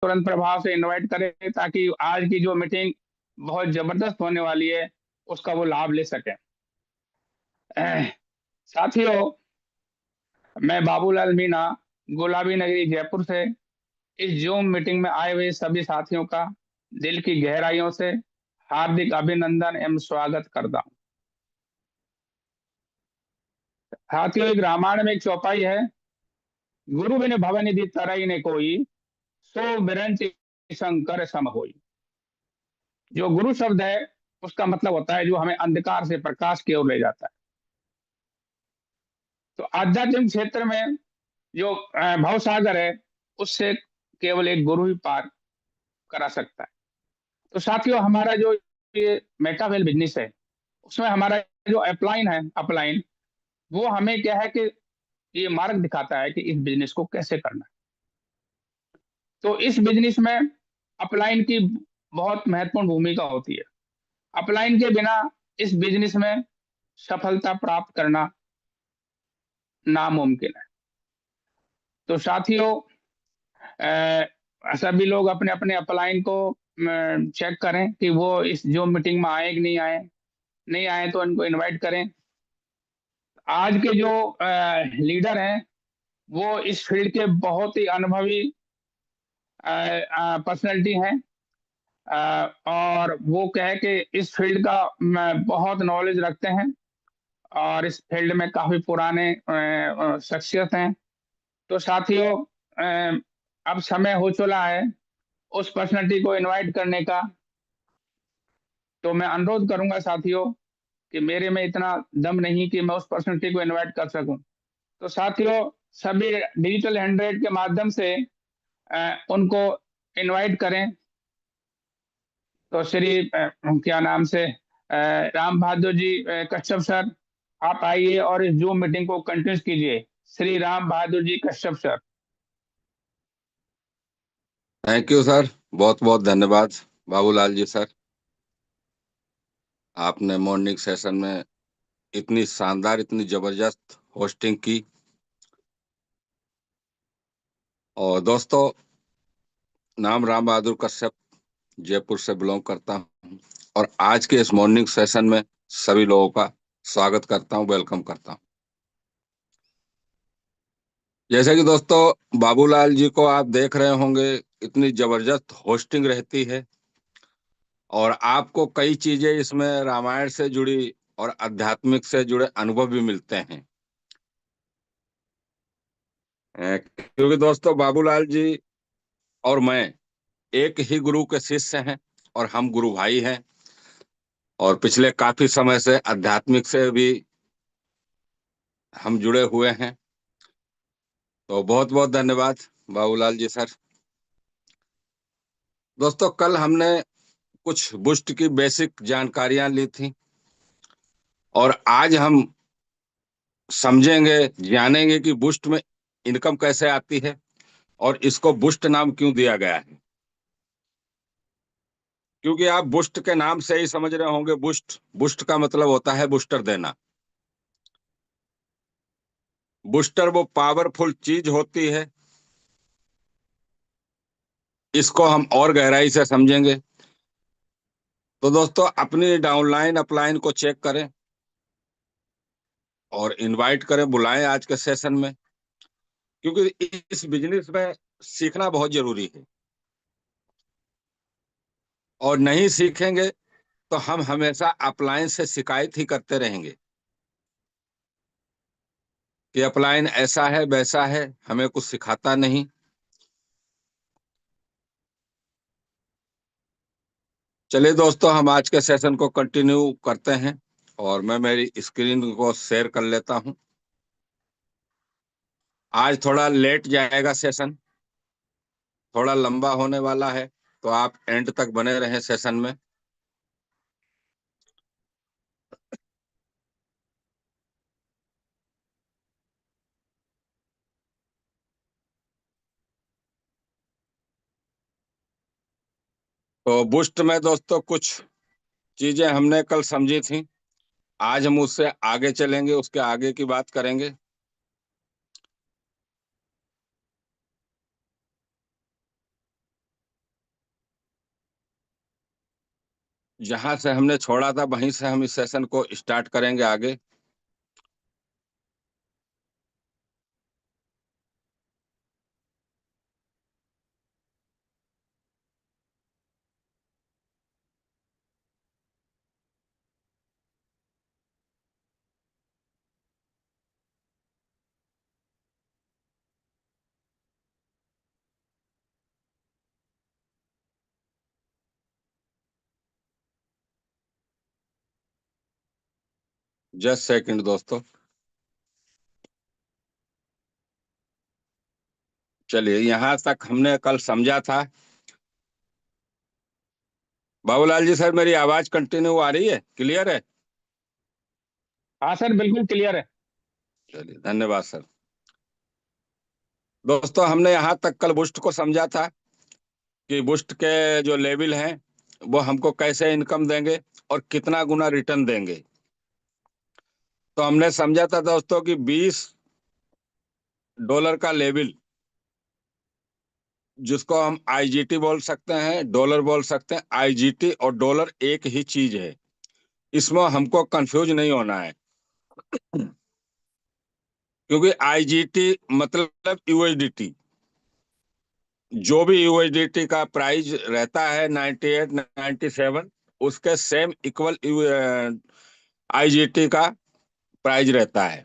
तुरंत प्रभाव से इनवाइट करें, ताकि आज की जो मीटिंग बहुत जबरदस्त होने वाली है उसका वो लाभ ले सके। साथियों, मैं बाबूलाल मीणा, गुलाबी नगरी जयपुर से इस जूम मीटिंग में आए हुए सभी साथियों का दिल की गहराइयों से हार्दिक अभिनंदन एवं स्वागत करता हूँ। साथियों, एक रामायण में एक चौपाई है, गुरु बिन भवनिधि तरई ने कोई, सो बिरंच शंकर सम होई। जो गुरु शब्द है उसका मतलब होता है जो हमें अंधकार से प्रकाश की ओर ले जाता है। तो आध्यात्मिक क्षेत्र में जो भवसागर है उससे केवल एक गुरु ही पार करा सकता है। तो साथियों, हमारा जो ये मेटावेल बिजनेस है उसमें हमारा जो अपलाइन वो हमें क्या है कि ये मार्ग दिखाता है कि इस बिजनेस को कैसे करना है। तो इस बिजनेस में अपलाइन की बहुत महत्वपूर्ण भूमिका होती है। अपलाइन के बिना इस बिजनेस में सफलता प्राप्त करना नामुमकिन है। तो साथियों, सभी लोग अपने अपने अपलाइन को चेक करें कि वो इस जो मीटिंग में आए कि नहीं आए। नहीं आए तो उनको इनवाइट करें। आज के जो लीडर हैं वो इस फील्ड के बहुत ही अनुभवी पर्सनैलिटी हैं, और वो कहे कि इस फील्ड का बहुत नॉलेज रखते हैं और इस फील्ड में काफी पुराने शख्सियत हैं। तो साथियों, अब समय हो चला है उस पर्सनैलिटी को इनवाइट करने का। तो मैं अनुरोध करूंगा साथियों कि मेरे में इतना दम नहीं कि मैं उस पर्सनैलिटी को इनवाइट कर सकूं। तो साथियों, सभी डिजिटल हैंड के माध्यम से उनको इनवाइट करें। तो श्री क्या नाम से राम बहादुर जी कश्यप सर, आप आइए और इस जूम मीटिंग को कंटिन्यू कीजिए। Shri Ram Bahadur ji Kashyap sir. Thank you sir, बहुत बहुत धन्यवाद बाबूलाल जी सर। आपने मॉर्निंग सेशन में इतनी शानदार, इतनी जबरदस्त होस्टिंग की। और दोस्तों, नाम राम बहादुर कश्यप, जयपुर से बिलोंग करता हूँ। और आज के इस मॉर्निंग सेशन में सभी लोगों का स्वागत करता हूँ, वेलकम करता हूँ। जैसे कि दोस्तों, बाबूलाल जी को आप देख रहे होंगे, इतनी जबरदस्त होस्टिंग रहती है और आपको कई चीजें इसमें रामायण से जुड़ी और आध्यात्मिक से जुड़े अनुभव भी मिलते हैं। क्योंकि दोस्तों, बाबूलाल जी और मैं एक ही गुरु के शिष्य हैं और हम गुरु भाई हैं। और पिछले काफी समय से आध्यात्मिक से भी हम जुड़े हुए हैं। तो बहुत बहुत धन्यवाद बाबूलाल जी सर। दोस्तों, कल हमने कुछ बुस्ट की बेसिक जानकारियां ली थी और आज हम समझेंगे, जानेंगे कि बुस्ट में इनकम कैसे आती है और इसको बुस्ट नाम क्यों दिया गया है। क्योंकि आप बुस्ट के नाम से ही समझ रहे होंगे, बुस्ट बुस्ट का मतलब होता है बूस्टर देना। बूस्टर वो पावरफुल चीज होती है। इसको हम और गहराई से समझेंगे। तो दोस्तों, अपनी डाउनलाइन अपलाइन को चेक करें और इनवाइट करें, बुलाएं आज के सेशन में। क्योंकि इस बिजनेस में सीखना बहुत जरूरी है और नहीं सीखेंगे तो हम हमेशा अपलाइन से शिकायत ही करते रहेंगे कि अपलाइन ऐसा है वैसा है, हमें कुछ सिखाता नहीं। चलिए दोस्तों, हम आज के सेशन को कंटिन्यू करते हैं और मैं मेरी स्क्रीन को शेयर कर लेता हूं। आज थोड़ा लेट जाएगा सेशन, थोड़ा लंबा होने वाला है, तो आप एंड तक बने रहें सेशन में। तो बुस्ट में दोस्तों कुछ चीजें हमने कल समझी थी, आज हम उससे आगे चलेंगे, उसके आगे की बात करेंगे। जहां से हमने छोड़ा था वहीं से हम इस सेशन को स्टार्ट करेंगे आगे। जस्ट सेकंड दोस्तों। चलिए, यहाँ तक हमने कल समझा था। बाबूलाल जी सर, मेरी आवाज कंटिन्यू आ रही है, क्लियर है? हाँ सर, बिल्कुल क्लियर है। चलिए, धन्यवाद सर। दोस्तों, हमने यहाँ तक कल बूस्ट को समझा था कि बूस्ट के जो लेवल हैं वो हमको कैसे इनकम देंगे और कितना गुना रिटर्न देंगे। तो हमने समझा था दोस्तों कि $20 का लेवल, जिसको हम आईजीटी बोल सकते हैं, डॉलर बोल सकते हैं। आईजीटी और डॉलर एक ही चीज है, इसमें हमको कंफ्यूज नहीं होना है। क्योंकि आईजीटी मतलब यूएसडीटी, जो भी यूएसडीटी का प्राइस रहता है 98 97, उसके सेम इक्वल आईजीटी का प्राइस रहता है।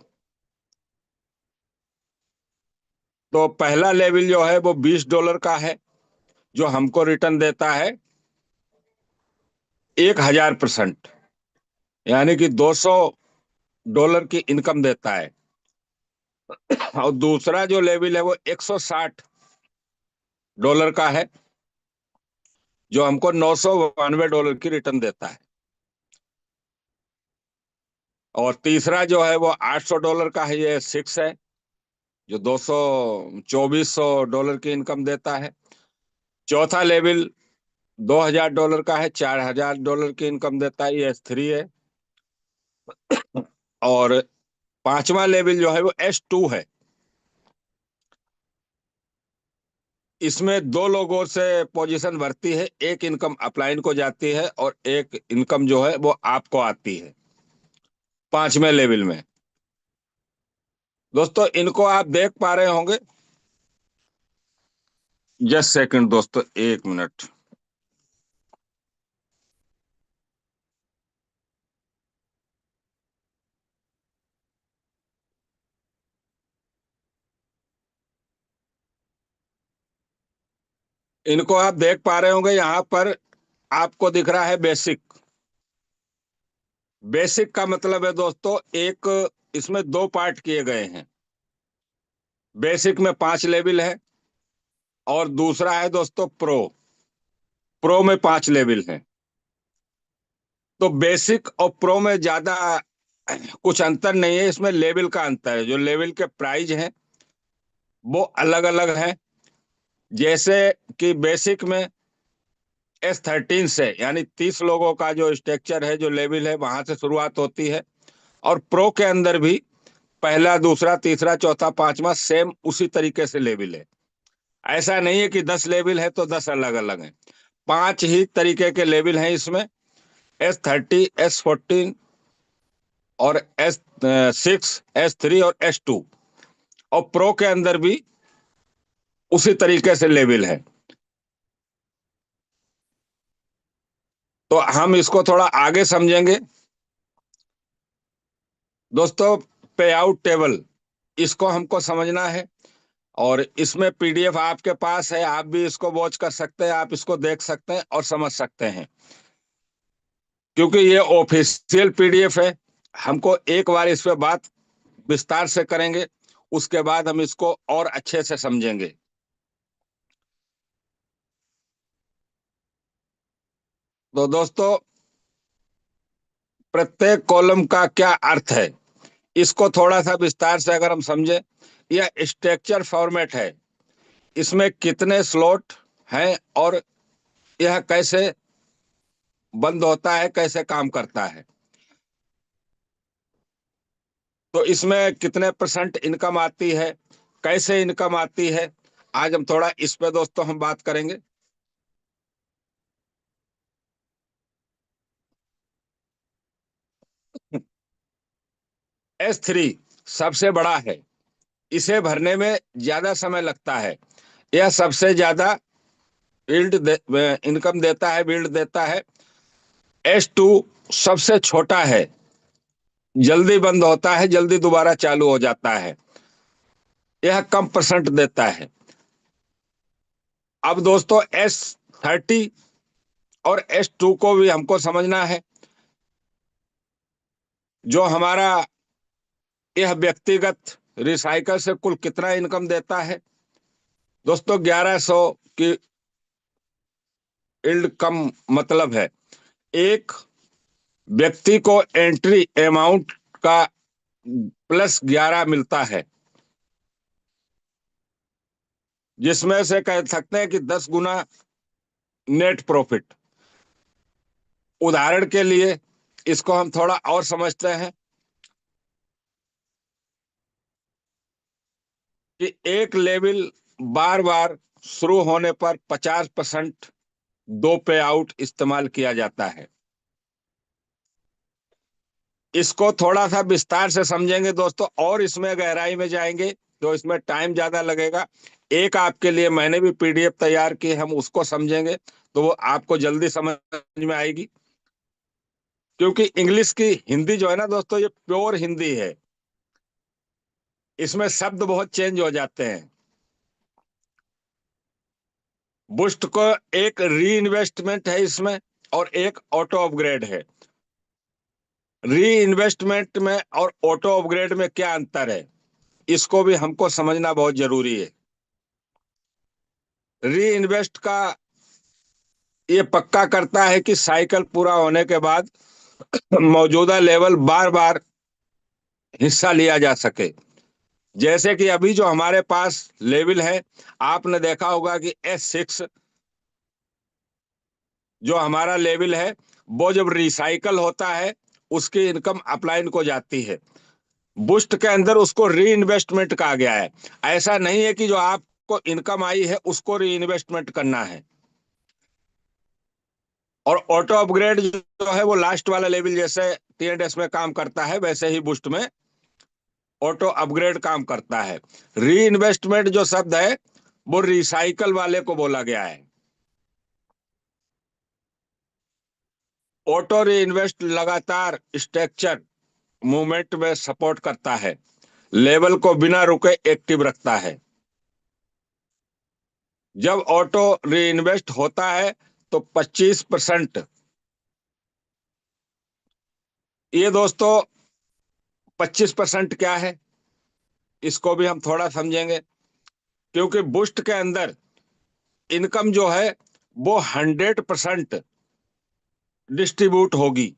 तो पहला लेवल जो है वो $20 का है, जो हमको रिटर्न देता है 1000%, यानी कि $200 की इनकम देता है। और दूसरा जो लेवल है वो $160 का है, जो हमको $992 की रिटर्न देता है। और तीसरा जो है वो $800 का है, ये 6 है, जो 2400 डॉलर की इनकम देता है। चौथा लेवल $2000 का है, $4000 की इनकम देता है, ये S3 है। और पांचवा लेवल जो है वो S2 है। इसमें दो लोगों से पोजीशन बढ़ती है, एक इनकम अपलाइन को जाती है और एक इनकम जो है वो आपको आती है पांचवें लेवल में। दोस्तों, इनको आप देख पा रहे होंगे। जस्ट सेकंड दोस्तों, 1 मिनट। इनको आप देख पा रहे होंगे, यहाँ पर आपको दिख रहा है बेसिक। बेसिक का मतलब है दोस्तों, एक इसमें दो पार्ट किए गए हैं। बेसिक में 5 लेवल है, और दूसरा है दोस्तों प्रो। प्रो में 5 लेवल है। तो बेसिक और प्रो में ज्यादा कुछ अंतर नहीं है, इसमें लेवल का अंतर है। जो लेवल के प्राइस हैं वो अलग अलग हैं। जैसे कि बेसिक में S13 से, यानी 30 लोगों का जो स्ट्रक्चर है, जो लेवल है, वहां से शुरुआत होती है। और प्रो के अंदर भी पहला, दूसरा, तीसरा, चौथा, पांचवा सेम उसी तरीके से लेवल है। ऐसा नहीं है कि 10 लेवल है तो 10 अलग अलग हैं। 5 ही तरीके के लेवल हैं इसमें। S30, S14 और S6, S3 और S2। और प्रो के अंदर भी उसी तरीके से लेवल है। तो हम इसको थोड़ा आगे समझेंगे। दोस्तों, पे आउट टेबल, इसको हमको समझना है। और इसमें पीडीएफ आपके पास है, आप भी इसको वॉच कर सकते हैं, आप इसको देख सकते हैं और समझ सकते हैं। क्योंकि ये ऑफिशियल पीडीएफ है। हमको एक बार इस पे बात विस्तार से करेंगे, उसके बाद हम इसको और अच्छे से समझेंगे। तो दोस्तों, प्रत्येक कॉलम का क्या अर्थ है, इसको थोड़ा सा विस्तार से अगर हम समझे। यह स्ट्रक्चर फॉर्मेट है, इसमें कितने स्लॉट हैं और यह कैसे बंद होता है, कैसे काम करता है। तो इसमें कितने परसेंट इनकम आती है, कैसे इनकम आती है, आज हम थोड़ा इस पे दोस्तों हम बात करेंगे। S3 सबसे बड़ा है, इसे भरने में ज्यादा समय लगता है। यह सबसे ज्यादा इनकम देता है, बिल्ड देता है। S2 सबसे छोटा है, जल्दी बंद होता है, जल्दी दोबारा चालू हो जाता है। यह कम परसेंट देता है। अब दोस्तों S30 और S2 को भी हमको समझना है। जो हमारा यह व्यक्तिगत रिसाइकल से कुल कितना इनकम देता है दोस्तों? 1100 की यील्ड कम मतलब है एक व्यक्ति को एंट्री अमाउंट का +11 मिलता है, जिसमें से कह सकते हैं कि 10 गुना नेट प्रॉफिट। उदाहरण के लिए इसको हम थोड़ा और समझते हैं कि एक लेवल बार बार शुरू होने पर 50% दो पे आउट इस्तेमाल किया जाता है। इसको थोड़ा सा विस्तार से समझेंगे दोस्तों, और इसमें गहराई में जाएंगे तो इसमें टाइम ज्यादा लगेगा। एक आपके लिए मैंने भी PDF तैयार की, हम उसको समझेंगे तो वो आपको जल्दी समझ में आएगी। क्योंकि इंग्लिश की हिंदी जो है ना दोस्तों, ये प्योर हिंदी है, इसमें शब्द बहुत चेंज हो जाते हैं। बुस्ट को एक री इन्वेस्टमेंट है इसमें, और एक ऑटो अपग्रेड है। री इन्वेस्टमेंट में और ऑटो अपग्रेड में क्या अंतर है, इसको भी हमको समझना बहुत जरूरी है। री इन्वेस्ट का ये पक्का करता है कि साइकिल पूरा होने के बाद मौजूदा लेवल बार बार हिस्सा लिया जा सके। जैसे कि अभी जो हमारे पास लेवल है, आपने देखा होगा कि S6 जो हमारा लेवल है, वो जब रिसाइकल होता है उसकी इनकम अपलाइन को जाती है। बुस्ट के अंदर उसको री इन्वेस्टमेंट कहा गया है। ऐसा नहीं है कि जो आपको इनकम आई है उसको री इन्वेस्टमेंट करना है। और ऑटो अपग्रेड जो है वो लास्ट वाला लेवल जैसे T&S में काम करता है, वैसे ही बुस्ट में ऑटो अपग्रेड काम करता है। री इन्वेस्टमेंट जो शब्द है वो रिसाइकल वाले को बोला गया है। ऑटो री इन्वेस्ट लगातार स्ट्रक्चर मूवमेंट में सपोर्ट करता है, लेवल को बिना रुके एक्टिव रखता है। जब ऑटो री इन्वेस्ट होता है तो 25%, ये दोस्तों 25% क्या है इसको भी हम थोड़ा समझेंगे। क्योंकि बूस्ट के अंदर इनकम जो है वो 100% डिस्ट्रीब्यूट होगी।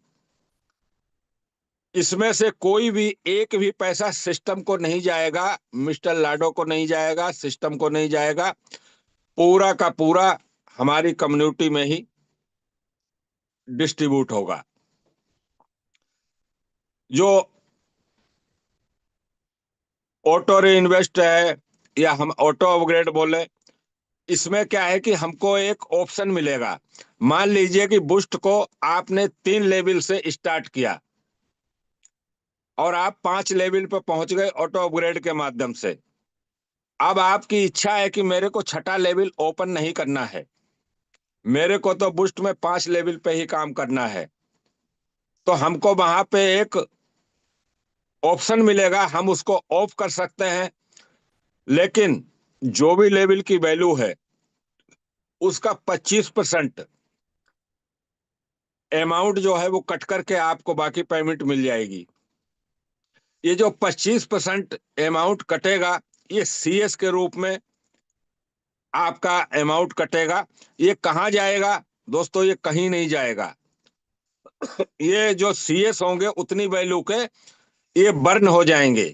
इसमें से कोई भी एक भी पैसा सिस्टम को नहीं जाएगा, मिस्टर लाडो को नहीं जाएगा, सिस्टम को नहीं जाएगा, पूरा का पूरा हमारी कम्युनिटी में ही डिस्ट्रीब्यूट होगा। जो ऑटो री इन्वेस्ट है या हम ऑटो अपग्रेड बोले, इसमें क्या है कि हमको एक ऑप्शन मिलेगा। मान लीजिए कि बूस्ट को आपने 3 लेवल से स्टार्ट किया और आप 5 लेवल पर पहुंच गए ऑटो अपग्रेड के माध्यम से। अब आपकी इच्छा है कि मेरे को छठा लेवल ओपन नहीं करना है, मेरे को तो बूस्ट में 5 लेवल पे ही काम करना है। तो हमको वहां पे एक ऑप्शन मिलेगा, हम उसको ऑफ कर सकते हैं। लेकिन जो भी लेवल की वैल्यू है उसका 25% अमाउंट जो है वो कट करके आपको बाकी पेमेंट मिल जाएगी। ये जो 25% अमाउंट कटेगा, ये CS के रूप में आपका अमाउंट कटेगा। ये कहाँ जाएगा दोस्तों? ये कहीं नहीं जाएगा। ये जो CS होंगे उतनी वैल्यू के ये बर्न हो जाएंगे,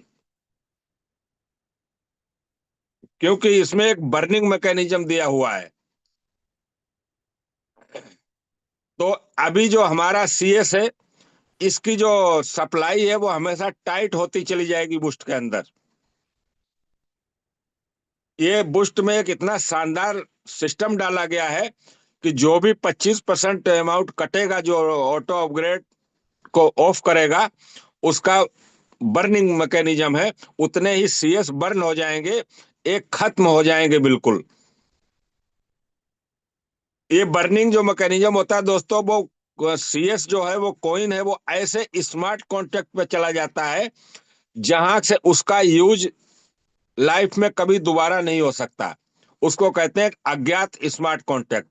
क्योंकि इसमें एक बर्निंग मैकेनिज्म दिया हुआ है। तो अभी जो हमारा CS है, इसकी जो सप्लाई है वो हमेशा टाइट होती चली जाएगी बूस्ट के अंदर। ये बूस्ट में एक इतना शानदार सिस्टम डाला गया है कि जो भी 25% अमाउंट कटेगा, जो ऑटो अपग्रेड को ऑफ करेगा, उसका बर्निंग मैकेनिज्म है, उतने ही सीएस बर्न हो जाएंगे, एक खत्म हो जाएंगे बिल्कुल। ये बर्निंग जो मैकेनिज्म होता है दोस्तों, वो सीएस जो है, वो कॉइन है, वो ऐसे स्मार्ट कॉन्टेक्ट पे चला जाता है जहां से उसका यूज लाइफ में कभी दोबारा नहीं हो सकता। उसको कहते हैं अज्ञात स्मार्ट कॉन्टेक्ट।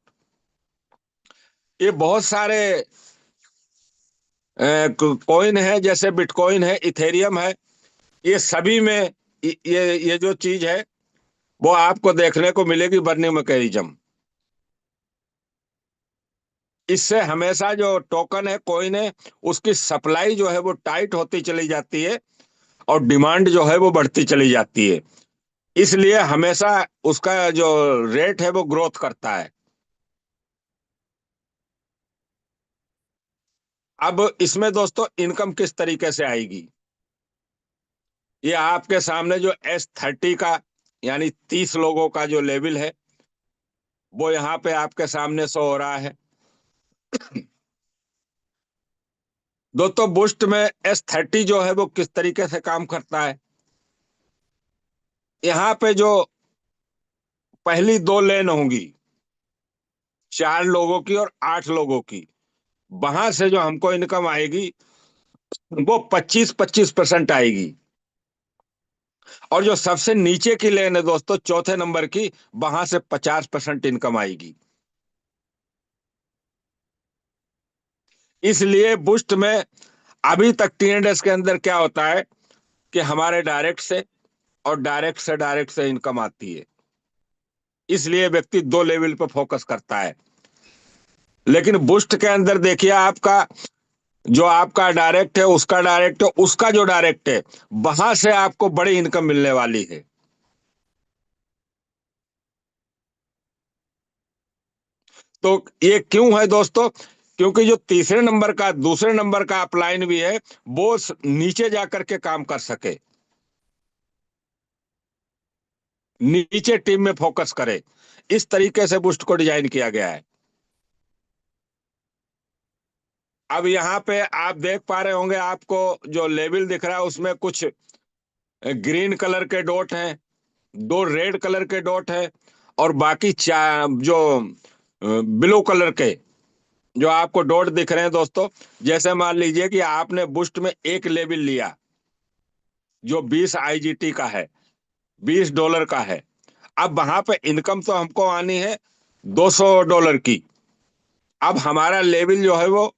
ये बहुत सारे कॉइन है, जैसे बिटकॉइन है, इथेरियम है, ये सभी में ये जो चीज है वो आपको देखने को मिलेगी, बर्निंग मैकेनिज्म। इससे हमेशा जो टोकन है, कॉइन है, उसकी सप्लाई जो है वो टाइट होती चली जाती है और डिमांड जो है वो बढ़ती चली जाती है। इसलिए हमेशा उसका जो रेट है वो ग्रोथ करता है। अब इसमें दोस्तों इनकम किस तरीके से आएगी, ये आपके सामने जो S30 का यानी 30 लोगों का जो लेवल है वो यहाँ पे आपके सामने शो हो रहा है। दोस्तों बुस्ट में S30 जो है वो किस तरीके से काम करता है, यहाँ पे जो पहली दो लेन होंगी, 4 लोगों की और 8 लोगों की, वहां से जो हमको इनकम आएगी वो 25-25% आएगी। और जो सबसे नीचे की लेन है दोस्तों, चौथे नंबर की, वहां से 50% इनकम आएगी। इसलिए बुस्ट में अभी तक TNS के अंदर क्या होता है कि हमारे डायरेक्ट से इनकम आती है। इसलिए व्यक्ति दो लेवल पर फोकस करता है। लेकिन बुस्ट के अंदर देखिए, आपका जो आपका उसका जो डायरेक्ट है, वहां से आपको बड़ी इनकम मिलने वाली है। तो ये क्यों है दोस्तों? क्योंकि जो तीसरे नंबर का दूसरे नंबर का अपलाइन भी है, वो नीचे जाकर के काम कर सके, नीचे टीम में फोकस करे। इस तरीके से बूस्ट को डिजाइन किया गया है। अब यहाँ पे आप देख पा रहे होंगे, आपको जो लेवल दिख रहा है उसमें कुछ ग्रीन कलर के डॉट हैं, दो रेड कलर के डॉट है, और बाकी चार जो ब्लू कलर के जो आपको डॉट दिख रहे हैं दोस्तों, जैसे मान लीजिए कि आपने बुस्ट में एक लेवल लिया जो 20 IGT का है, $20 का है। अब वहां पे इनकम तो हमको आनी है $200 की। अब हमारा लेवल जो है वो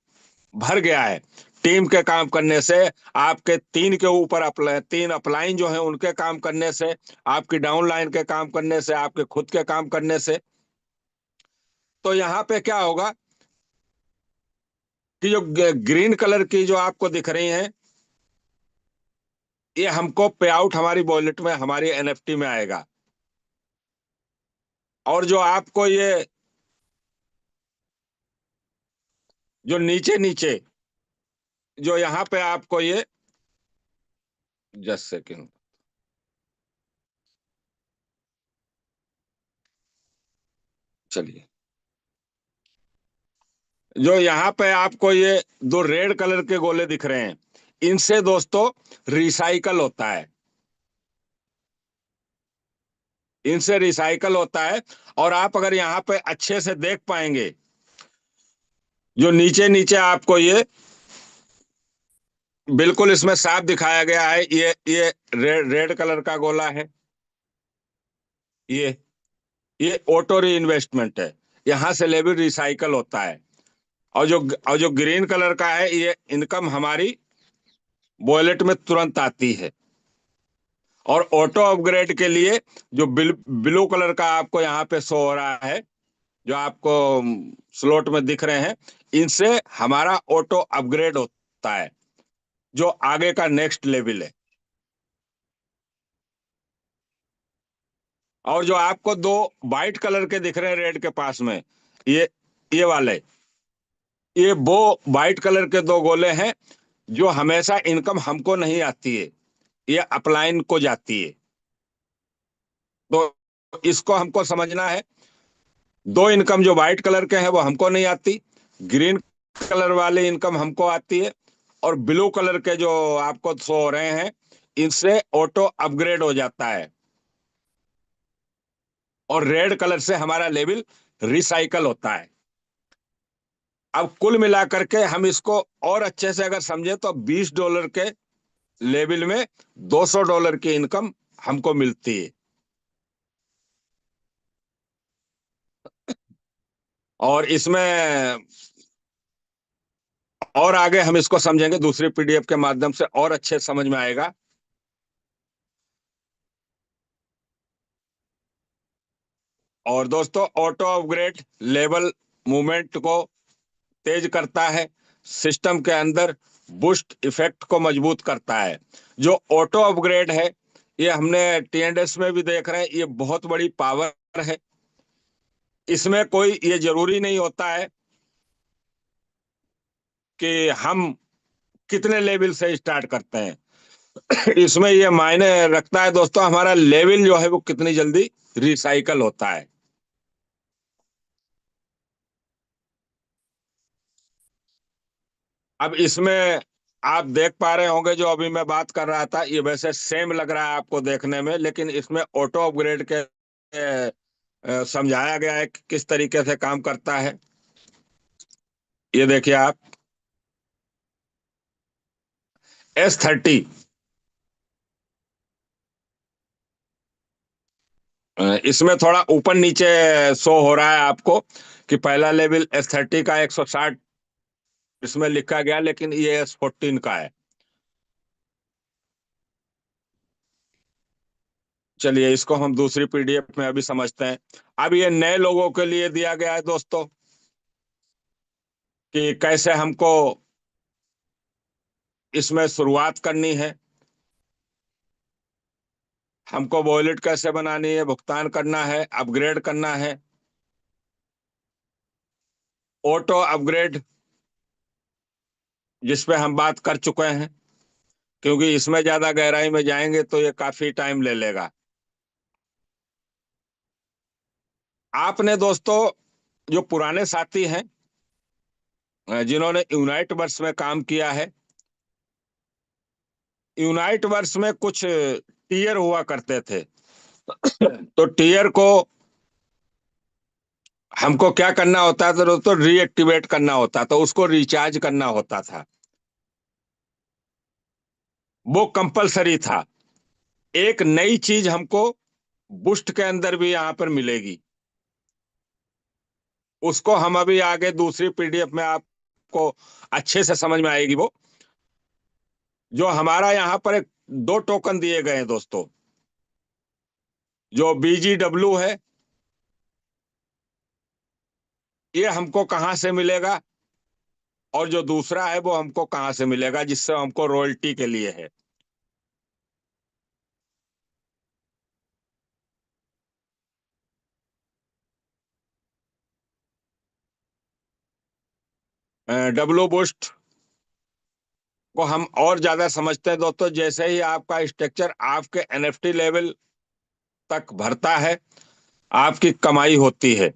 भर गया है टीम के काम करने से, आपके तीन के ऊपर तीन अपलाइन जो है उनके काम करने से, आपकी डाउन लाइन के काम करने से, आपके खुद के काम करने से। तो यहाँ पे क्या होगा कि जो ग्रीन कलर की जो आपको दिख रही हैं, ये हमको पे आउट हमारी वॉलेट में, हमारी NFT में आएगा। और जो आपको ये जो नीचे नीचे जो यहाँ पे आपको ये, जस्ट सेकेंड, चलिए, जो यहाँ पे आपको ये दो रेड कलर के गोले दिख रहे हैं, इनसे दोस्तों रिसाइकल होता है, इनसे रिसाइकल होता है। और आप अगर यहाँ पे अच्छे से देख पाएंगे, जो नीचे नीचे आपको ये बिल्कुल इसमें साफ दिखाया गया है, ये रेड कलर का गोला है, ये ये ऑटो री इन्वेस्टमेंट है, यहां से लेवल रिसाइकल होता है। और जो ग्रीन कलर का है, ये इनकम हमारी वॉलेट में तुरंत आती है। और ऑटो अपग्रेड के लिए जो ब्लू कलर का आपको यहाँ पे शो हो रहा है, जो आपको स्लॉट में दिख रहे हैं, इनसे हमारा ऑटो अपग्रेड होता है, जो आगे का नेक्स्ट लेवल है। और जो आपको दो वाइट कलर के दिख रहे हैं रेड के पास में, ये ये वाले, ये वो वाइट कलर के दो गोले हैं जो हमेशा इनकम हमको नहीं आती है, ये अपलाइन को जाती है। तो इसको हमको समझना है। दो इनकम जो व्हाइट कलर के हैं वो हमको नहीं आती, ग्रीन कलर वाली इनकम हमको आती है। और ब्लू कलर के जो आपको शो हो रहे हैं, इनसे ऑटो अपग्रेड हो जाता है। और रेड कलर से हमारा लेवल रिसाइकल होता है। अब कुल मिलाकर के हम इसको और अच्छे से अगर समझे तो $20 के लेवल में $200 की इनकम हमको मिलती है। और इसमें और आगे हम इसको समझेंगे दूसरी पीडीएफ के माध्यम से, और अच्छे समझ में आएगा। और दोस्तों, ऑटो अपग्रेड लेवल मूवमेंट को तेज करता है, सिस्टम के अंदर बूस्ट इफेक्ट को मजबूत करता है। जो ऑटो अपग्रेड है, ये हमने टीएनएस में भी देख रहे हैं, ये बहुत बड़ी पावर है। इसमें कोई ये जरूरी नहीं होता है कि हम कितने लेवल से स्टार्ट करते हैं। इसमें ये मायने रखता है दोस्तों, हमारा लेवल जो है वो कितनी जल्दी रिसाइकल होता है। अब इसमें आप देख पा रहे होंगे, जो अभी मैं बात कर रहा था, ये वैसे सेम लग रहा है आपको देखने में, लेकिन इसमें ऑटो अपग्रेड के समझाया गया है कि किस तरीके से काम करता है। ये देखिए आप, S30, इसमें थोड़ा ऊपर नीचे शो हो रहा है आपको कि पहला लेवल S30 का 160 इसमें लिखा गया, लेकिन ये S14 का है। चलिए, इसको हम दूसरी पीडीएफ में अभी समझते हैं। अब ये नए लोगों के लिए दिया गया है दोस्तों, कि कैसे हमको इसमें शुरुआत करनी है, हमको वॉलेट कैसे बनानी है, भुगतान करना है, अपग्रेड करना है। ऑटो अपग्रेड जिस पे हम बात कर चुके हैं, क्योंकि इसमें ज्यादा गहराई में जाएंगे तो ये काफी टाइम ले लेगा। आपने दोस्तों, जो पुराने साथी हैं, जिन्होंने यूनाइट वर्स में काम किया है, यूनाइट वर्स में कुछ टीयर हुआ करते थे। तो टीयर को हमको क्या करना होता था दोस्तों, रीएक्टिवेट करना होता था, उसको रिचार्ज करना होता था। वो कंपलसरी था। एक नई चीज हमको बुस्ट के अंदर भी यहां पर मिलेगी, उसको हम अभी आगे दूसरी पीडीएफ में आपको अच्छे से समझ में आएगी। वो जो हमारा यहाँ पर एक दो टोकन दिए गए हैं दोस्तों, जो BGW है, ये हमको कहाँ से मिलेगा, और जो दूसरा है वो हमको कहाँ से मिलेगा, जिससे हमको रॉयल्टी के लिए है। डब्लू बूस्ट को हम और ज्यादा समझते हैं दोस्तों, जैसे ही आपका स्ट्रक्चर आपके NFT लेवल तक भरता है, आपकी कमाई होती है।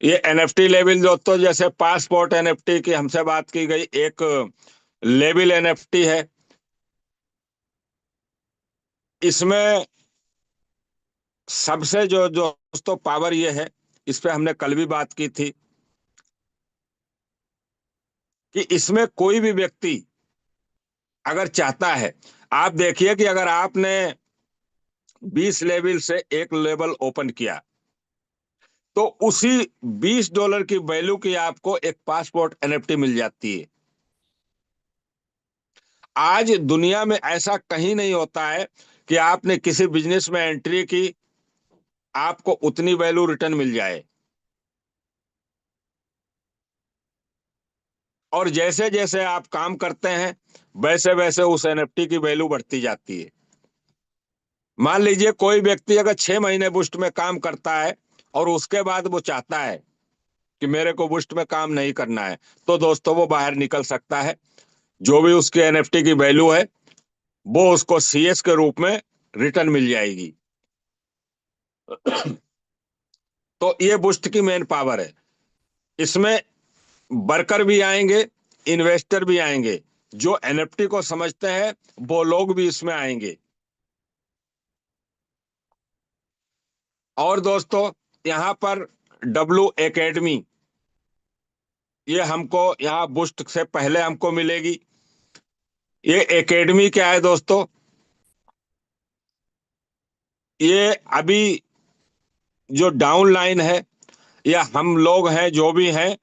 ये NFT लेवल दोस्तों, जैसे पासपोर्ट NFT की हमसे बात की गई, एक लेवल NFT है। इसमें सबसे जो जो दोस्तों पावर ये है, इस पे हमने कल भी बात की थी, कि इसमें कोई भी व्यक्ति अगर चाहता है, आप देखिए कि अगर आपने 20 लेवल से एक लेवल ओपन किया, तो उसी $20 की वैल्यू की आपको एक पासपोर्ट NFT मिल जाती है। आज दुनिया में ऐसा कहीं नहीं होता है कि आपने किसी बिजनेस में एंट्री की, आपको उतनी वैल्यू रिटर्न मिल जाए। और जैसे जैसे आप काम करते हैं, वैसे वैसे उस NFT की वैल्यू बढ़ती जाती है। मान लीजिए कोई व्यक्ति अगर 6 महीने बुस्ट में काम करता है, और उसके बाद वो चाहता है कि मेरे को बुस्ट में काम नहीं करना है, तो दोस्तों वो बाहर निकल सकता है। जो भी उसकी NFT की वैल्यू है, वो उसको CS के रूप में रिटर्न मिल जाएगी। तो ये बुस्ट की मेन पावर है। इसमें वर्कर भी आएंगे, इन्वेस्टर भी आएंगे, जो एनएफटी को समझते हैं वो लोग भी इसमें आएंगे। और दोस्तों, यहाँ पर डब्लू एकेडमी, ये हमको यहाँ बुस्ट से पहले हमको मिलेगी। ये एकेडमी क्या है दोस्तों? ये अभी जो डाउन लाइन है या हम लोग हैं जो भी हैं,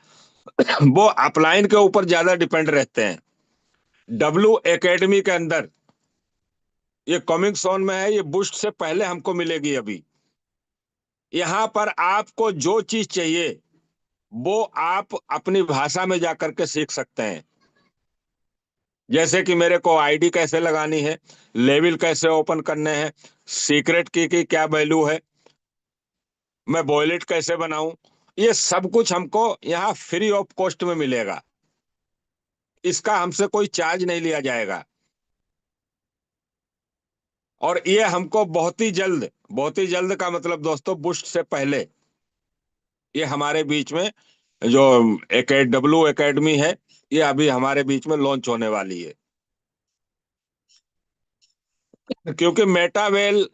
वो अपलाइन के ऊपर ज्यादा डिपेंड रहते हैं। डब्लू एकेडमी के अंदर ये कमिंग सोन में है, ये बुस्ट से पहले हमको मिलेगी अभी। यहाँ पर आपको जो चीज चाहिए वो आप अपनी भाषा में जाकर के सीख सकते हैं। जैसे कि मेरे को आईडी कैसे लगानी है, लेवल कैसे ओपन करने हैं, सीक्रेट की क्या वैल्यू है, मैं वॉलेट कैसे बनाऊं, ये सब कुछ हमको यहाँ फ्री ऑफ कॉस्ट में मिलेगा। इसका हमसे कोई चार्ज नहीं लिया जाएगा। और ये हमको बहुत ही जल्द का मतलब दोस्तों बुस्ट से पहले ये हमारे बीच में जो डब्लू एकेडमी है, ये अभी हमारे बीच में लॉन्च होने वाली है। क्योंकि मेटावेल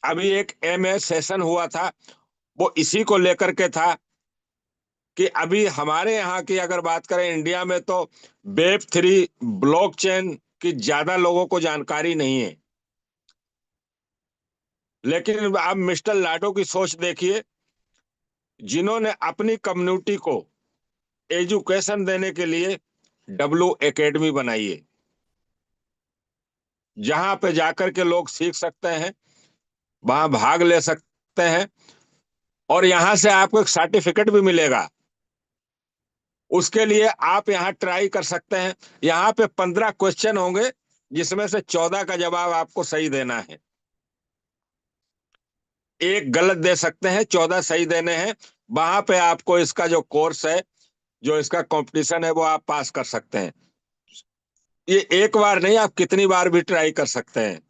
अभी एक एमए सेशन हुआ था, वो इसी को लेकर के था कि अभी हमारे यहाँ की अगर बात करें इंडिया में, तो वेब 3 ब्लॉकचेन की ज्यादा लोगों को जानकारी नहीं है। लेकिन आप मिस्टर लाडो की सोच देखिए, जिन्होंने अपनी कम्युनिटी को एजुकेशन देने के लिए डब्लू एकेडमी बनाई है, जहां पे जाकर के लोग सीख सकते हैं, वहां भाग ले सकते हैं, और यहां से आपको एक सर्टिफिकेट भी मिलेगा। उसके लिए आप यहाँ ट्राई कर सकते हैं। यहाँ पे 15 क्वेश्चन होंगे, जिसमें से 14 का जवाब आपको सही देना है। एक गलत दे सकते हैं, 14 सही देने हैं। वहां पे आपको इसका जो कोर्स है, जो इसका कंपटीशन है, वो आप पास कर सकते हैं। ये एक बार नहीं, आप कितनी बार भी ट्राई कर सकते हैं।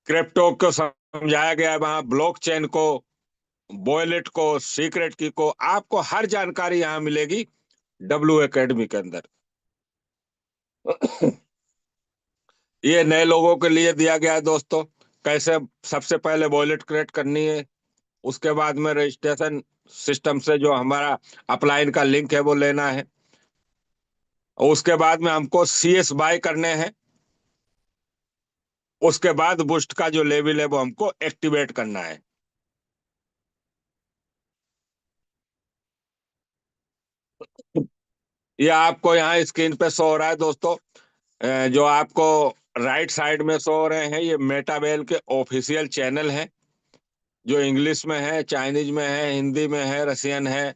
क्रिप्टो को समझाया गया है वहां, ब्लॉकचेन को, वॉलेट को, सीक्रेट की को, आपको हर जानकारी यहाँ मिलेगी डब्ल्यू एकेडमी के अंदर। ये नए लोगों के लिए दिया गया है दोस्तों। कैसे सबसे पहले वॉलेट क्रिएट करनी है, उसके बाद में रजिस्ट्रेशन सिस्टम से जो हमारा अपलाइन का लिंक है वो लेना है, और उसके बाद में हमको CS बाय करने हैं। उसके बाद बुस्ट का जो लेवल है वो हमको एक्टिवेट करना है। ये आपको यहाँ स्क्रीन पे शो हो रहा है दोस्तों। जो आपको राइट साइड में शो हो रहे हैं, ये मेटावेल के ऑफिशियल चैनल हैं, जो इंग्लिश में है, चाइनीज में है, हिंदी में है, रसियन है,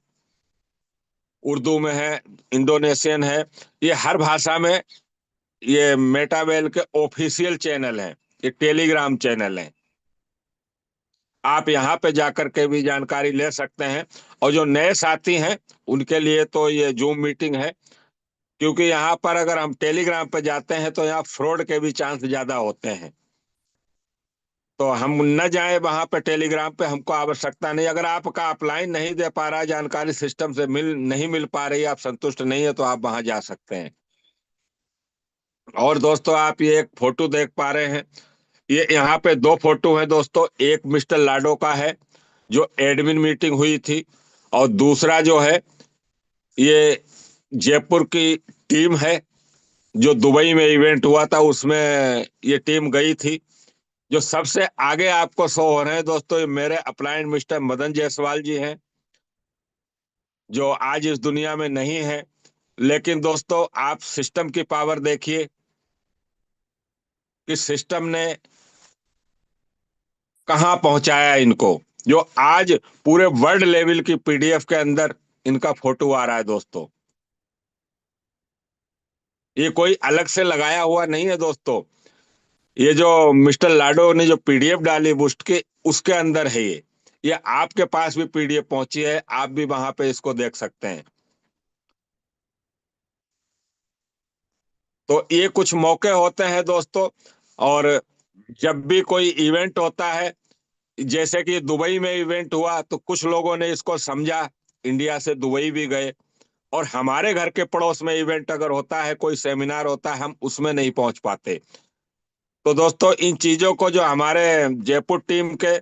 उर्दू में है, इंडोनेशियन है। ये हर भाषा में ये मेटावेल के ऑफिशियल चैनल हैं। ये टेलीग्राम चैनल है। आप यहाँ पे जाकर के भी जानकारी ले सकते हैं। और जो नए साथी हैं उनके लिए तो ये जूम मीटिंग है, क्योंकि यहाँ पर अगर हम टेलीग्राम पे जाते हैं तो यहाँ फ्रॉड के भी चांस ज्यादा होते हैं। तो हम न जाए वहां पे, टेलीग्राम पे हमको आवश्यकता नहीं। अगर आपका अपलाइन नहीं दे पा रहा है, जानकारी सिस्टम से नहीं मिल पा रही, आप संतुष्ट नहीं है, तो आप वहां जा सकते हैं। और दोस्तों, आप ये एक फोटो देख पा रहे हैं, ये यहाँ पे दो फोटो हैं दोस्तों। एक मिस्टर लाडो का है, जो एडमिन मीटिंग हुई थी, और दूसरा जो है ये जयपुर की टीम है, जो दुबई में इवेंट हुआ था उसमें ये टीम गई थी। जो सबसे आगे आपको शो हो रहे हैं दोस्तों, ये मेरे अपलाइन मिस्टर मदन जायसवाल जी हैं, जो आज इस दुनिया में नहीं है। लेकिन दोस्तों, आप सिस्टम की पावर देखिए कि सिस्टम ने कहाँ पहुंचाया इनको, जो आज पूरे वर्ल्ड लेवल की PDF के अंदर इनका फोटो आ रहा है दोस्तों। ये कोई अलग से लगाया हुआ नहीं है दोस्तों। ये जो मिस्टर लाडो ने जो PDF डाली बुस्ट के, उसके अंदर है ये आपके पास भी PDF पहुंची है, आप भी वहां पे इसको देख सकते हैं। तो ये कुछ मौके होते हैं दोस्तों। और जब भी कोई इवेंट होता है, जैसे कि दुबई में इवेंट हुआ, तो कुछ लोगों ने इसको समझा, इंडिया से दुबई भी गए और हमारे घर के पड़ोस में इवेंट अगर होता है, कोई सेमिनार होता है, हम उसमें नहीं पहुंच पाते। तो दोस्तों, इन चीजों को जो हमारे जयपुर टीम के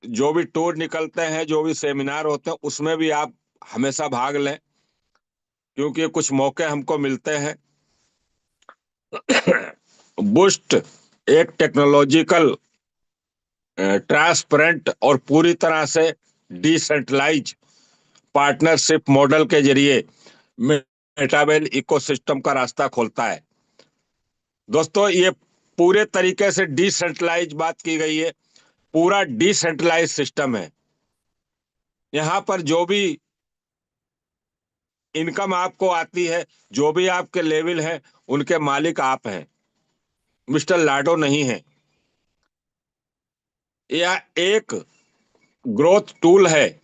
जो भी टूर निकलते हैं, जो भी सेमिनार होते हैं, उसमें भी आप हमेशा भाग लें, क्योंकि कुछ मौके हमको मिलते हैं। बुस्ट एक टेक्नोलॉजिकल, ट्रांसपेरेंट और पूरी तरह से डिसेंट्रलाइज पार्टनरशिप मॉडल के जरिए मेटावेल इकोसिस्टम का रास्ता खोलता है। दोस्तों, ये पूरे तरीके से डिसेंट्रलाइज बात की गई है। पूरा डिसेंट्रलाइज सिस्टम है। यहाँ पर जो भी इनकम आपको आती है, जो भी आपके लेवल है, उनके मालिक आप हैं, मिस्टर लाडो नहीं है। यह एक ग्रोथ टूल है,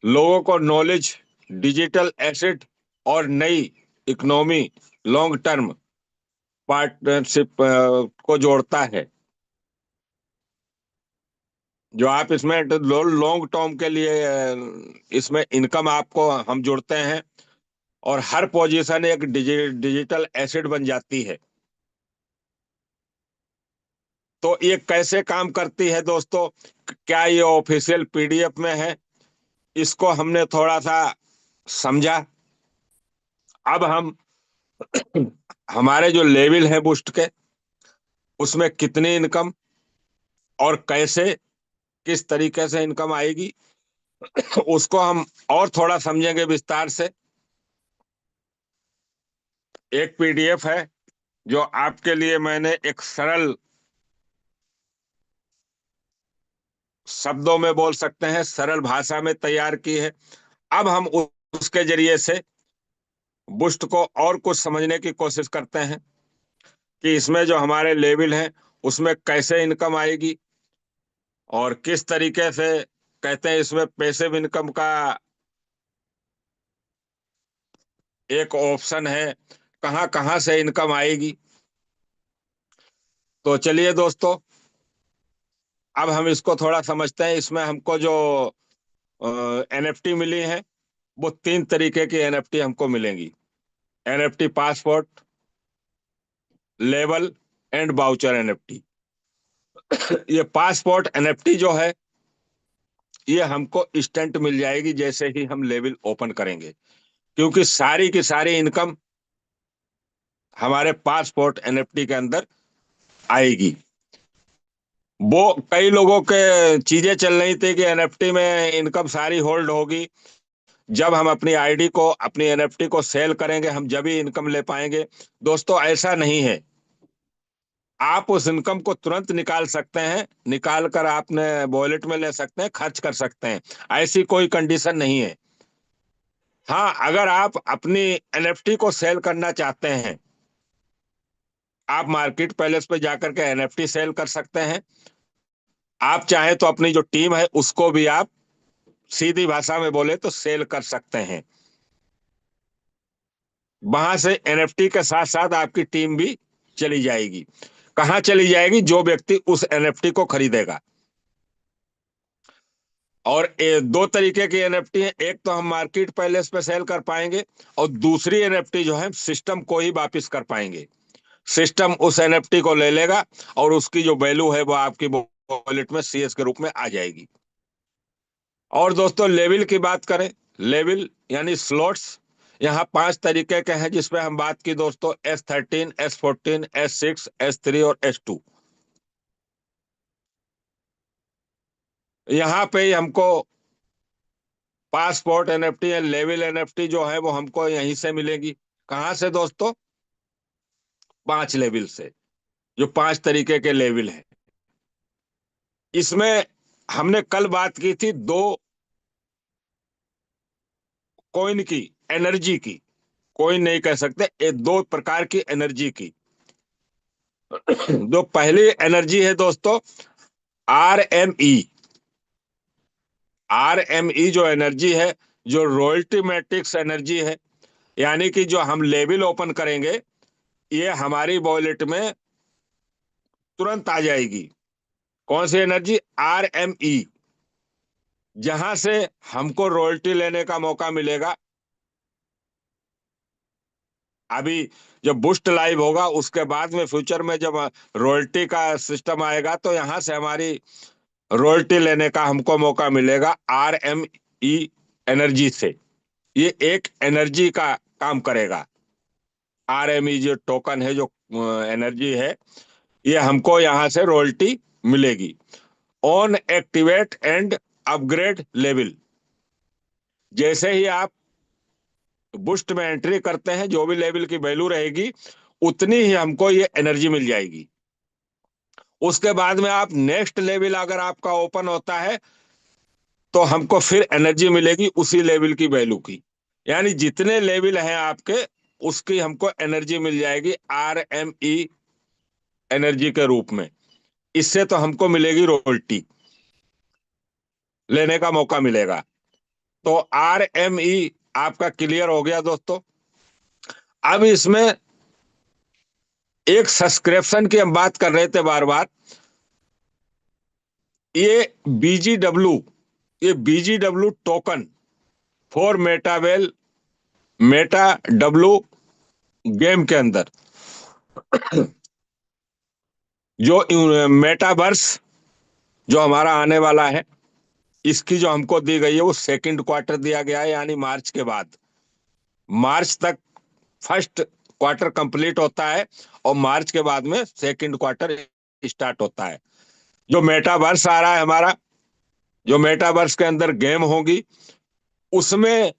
लोगों को नॉलेज, डिजिटल एसेट और नई इकोनॉमी, लॉन्ग टर्म पार्टनरशिप को जोड़ता है। जो आप इसमें लॉन्ग टर्म के लिए इसमें इनकम आपको हम जोड़ते हैं, और हर पोजीशन एक डिजिटल एसेट बन जाती है। तो ये कैसे काम करती है दोस्तों? क्या ये ऑफिशियल पीडीएफ में है? इसको हमने थोड़ा सा समझा। अब हम हमारे जो लेवल है बूस्ट के, उसमें कितनी इनकम और कैसे, किस तरीके से इनकम आएगी, उसको हम और थोड़ा समझेंगे विस्तार से। एक पीडीएफ है जो आपके लिए मैंने एक सरल शब्दों में बोल सकते हैं, सरल भाषा में तैयार की है। अब हम उसके जरिए से बुस्ट को और कुछ समझने की कोशिश करते हैं कि इसमें जो हमारे लेवल हैं, उसमें कैसे इनकम आएगी, और किस तरीके से, कहते हैं इसमें पैसिव इनकम का एक ऑप्शन है, कहाँ कहाँ से इनकम आएगी। तो चलिए दोस्तों, अब हम इसको थोड़ा समझते हैं। इसमें हमको जो एनएफटी मिली है, वो तीन तरीके की एनएफटी हमको मिलेंगी: NFT passport, level and voucher NFT. ये पासपोर्ट एनएफटी जो है, ये हमको इंस्टेंट मिल जाएगी जैसे ही हम लेवल ओपन करेंगे, क्योंकि सारी की सारी इनकम हमारे पासपोर्ट एनएफटी के अंदर आएगी। वो कई लोगों के चीजें चल रही थी कि एनएफटी में इनकम सारी होल्ड होगी, जब हम अपनी आईडी को, अपनी एनएफटी को सेल करेंगे, हम जब ही इनकम ले पाएंगे। दोस्तों, ऐसा नहीं है। आप उस इनकम को तुरंत निकाल सकते हैं, निकाल कर आपने वॉलेट में ले सकते हैं, खर्च कर सकते हैं। ऐसी कोई कंडीशन नहीं है। हाँ, अगर आप अपनी एनएफटी को सेल करना चाहते हैं, आप मार्केट पैलेस पे जाकर के एनएफटी सेल कर सकते हैं। आप चाहें तो अपनी जो टीम है उसको भी आप, सीधी भाषा में बोले तो, सेल कर सकते हैं। वहां से एनएफटी के साथ साथ आपकी टीम भी चली जाएगी। कहाँ चली जाएगी? जो व्यक्ति उस एनएफटी को खरीदेगा। और दो तरीके की एनएफटी है। एक तो हम मार्केट पैलेस पे सेल कर पाएंगे, और दूसरी एनएफटी जो है, सिस्टम को ही वापिस कर पाएंगे। सिस्टम उस एनएफटी को ले लेगा, और उसकी जो वैल्यू है वो आपकी वॉलेट में सीएस के रूप में आ जाएगी। और दोस्तों, लेवल की बात करें, लेवल यानी स्लॉट्स, यहाँ पांच तरीके के हैं जिसपे हम बात की दोस्तों: S13, S14, S6, S3 और S2। यहाँ पे ही हमको पासपोर्ट एनएफटी या लेवल एनएफटी जो है वो हमको यहीं से मिलेगी। कहाँ से दोस्तों? पांच लेवल से, जो पांच तरीके के लेवल हैं। इसमें हमने कल बात की थी दो कॉइन की, एनर्जी की। कॉइन नहीं कह सकते, ये दो प्रकार की एनर्जी की। जो पहली एनर्जी है दोस्तों, RME। RME जो एनर्जी है, जो रॉयल्टी मैट्रिक्स एनर्जी है, यानी कि जो हम लेवल ओपन करेंगे, ये हमारी वॉलेट में तुरंत आ जाएगी। कौन सी एनर्जी? RME। जहां से हमको रॉयल्टी लेने का मौका मिलेगा, अभी जब बूस्ट लाइव होगा उसके बाद में फ्यूचर में जब रॉयल्टी का सिस्टम आएगा तो यहाँ से हमारी रॉयल्टी लेने का हमको मौका मिलेगा RME एनर्जी से। ये एक एनर्जी का काम करेगा। RME जो टोकन है, जो एनर्जी है, ये हमको यहाँ से रॉयल्टी मिलेगी on activate and upgrade level. जैसे ही आप बुस्ट में एंट्री करते हैं, जो भी लेवल की वैल्यू रहेगी उतनी ही हमको ये एनर्जी मिल जाएगी। उसके बाद में आप नेक्स्ट लेवल अगर आपका ओपन होता है तो हमको फिर एनर्जी मिलेगी उसी लेवल की वैल्यू की। यानी जितने लेवल हैं आपके, उसकी हमको एनर्जी मिल जाएगी RME एनर्जी के रूप में। इससे तो हमको मिलेगी रॉयल्टी, लेने का मौका मिलेगा। तो RME आपका क्लियर हो गया दोस्तों। अब इसमें एक सब्सक्रिप्शन की हम बात कर रहे थे बार बार। ये BGW, ये BGW token for Metawell, Meta W game के अंदर जो मेटावर्स जो हमारा आने वाला है, इसकी जो हमको दी गई है वो सेकंड क्वार्टर दिया गया है, यानी मार्च के बाद। मार्च तक फर्स्ट क्वार्टर कंप्लीट होता है और मार्च के बाद में सेकंड क्वार्टर स्टार्ट होता है। जो मेटावर्स आ रहा है हमारा, जो मेटावर्स के अंदर गेम होगी, उसमें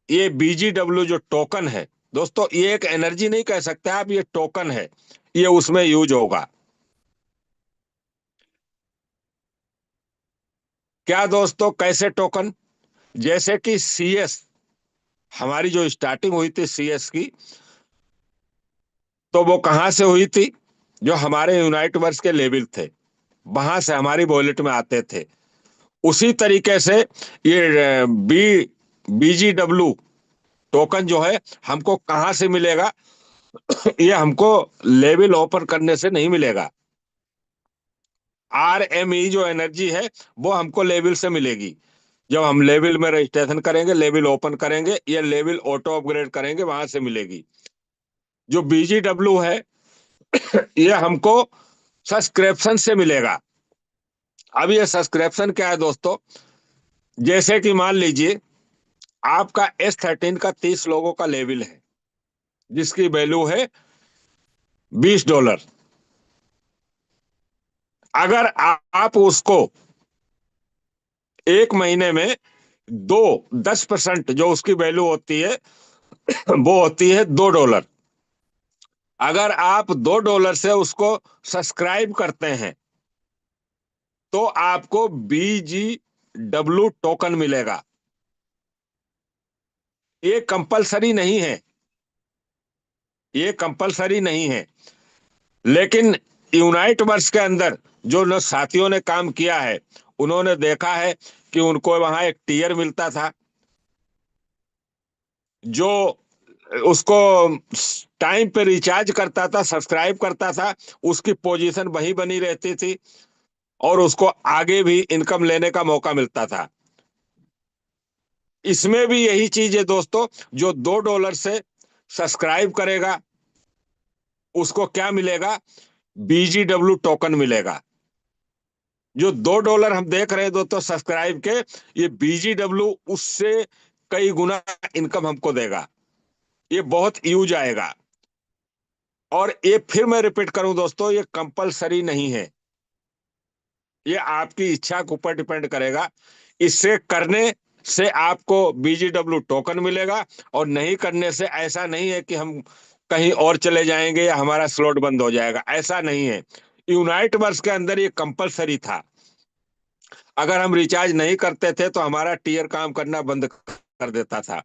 ये BGW जो टोकन है दोस्तों, ये एक एनर्जी नहीं कह सकते आप, ये टोकन है, ये उसमें यूज होगा। क्या दोस्तों, कैसे टोकन? जैसे कि CS, हमारी जो स्टार्टिंग हुई थी CS की, तो वो कहां से हुई थी? जो हमारे यूनाइट वर्स के लेवल थे, वहां से हमारी वॉलेट में आते थे। उसी तरीके से ये BGW टोकन जो है हमको कहां से मिलेगा? ये हमको लेवल ओपन करने से नहीं मिलेगा। RME जो एनर्जी है वो हमको लेवल से मिलेगी। जब हम लेवल में रजिस्ट्रेशन करेंगे, लेवल ओपन करेंगे, ये लेवल ऑटो अपग्रेड करेंगे, वहां से मिलेगी। जो BGW है ये हमको सब्सक्रिप्शन से मिलेगा। अब ये सब्सक्रिप्शन क्या है दोस्तों? जैसे कि मान लीजिए आपका S13 का 30 लोगों का लेवल है, जिसकी वैल्यू है $20। अगर आप उसको एक महीने में दो 10% जो उसकी वैल्यू होती है वो होती है $2। अगर आप $2 से उसको सब्सक्राइब करते हैं तो आपको BGW टोकन मिलेगा। ये कंपलसरी नहीं है, ये कंपलसरी नहीं है, लेकिन यूनाइट वर्स के अंदर जो लोग साथियों ने काम किया है, उन्होंने देखा है कि उनको वहां एक टीयर मिलता था, जो उसको टाइम पे रिचार्ज करता था, सब्सक्राइब करता था, उसकी पोजीशन वही बनी रहती थी और उसको आगे भी इनकम लेने का मौका मिलता था। इसमें भी यही चीज है दोस्तों। जो $2 से सब्सक्राइब करेगा उसको क्या मिलेगा? BGW टोकन मिलेगा। जो $2 हम देख रहे हैं दोस्तों सब्सक्राइब के, ये BGW उससे कई गुना इनकम हमको देगा। ये बहुत यूज आएगा। और ये फिर मैं रिपीट करूं दोस्तों, ये कंपलसरी नहीं है, ये आपकी इच्छा के ऊपर डिपेंड करेगा। इससे करने से आपको BGW टोकन मिलेगा, और नहीं करने से ऐसा नहीं है कि हम कहीं और चले जाएंगे या हमारा स्लॉट बंद हो जाएगा, ऐसा नहीं है। यूनाइट वर्स के अंदर ये कंपलसरी था। अगर हम रिचार्ज नहीं करते थे तो हमारा टीयर काम करना बंद कर देता था।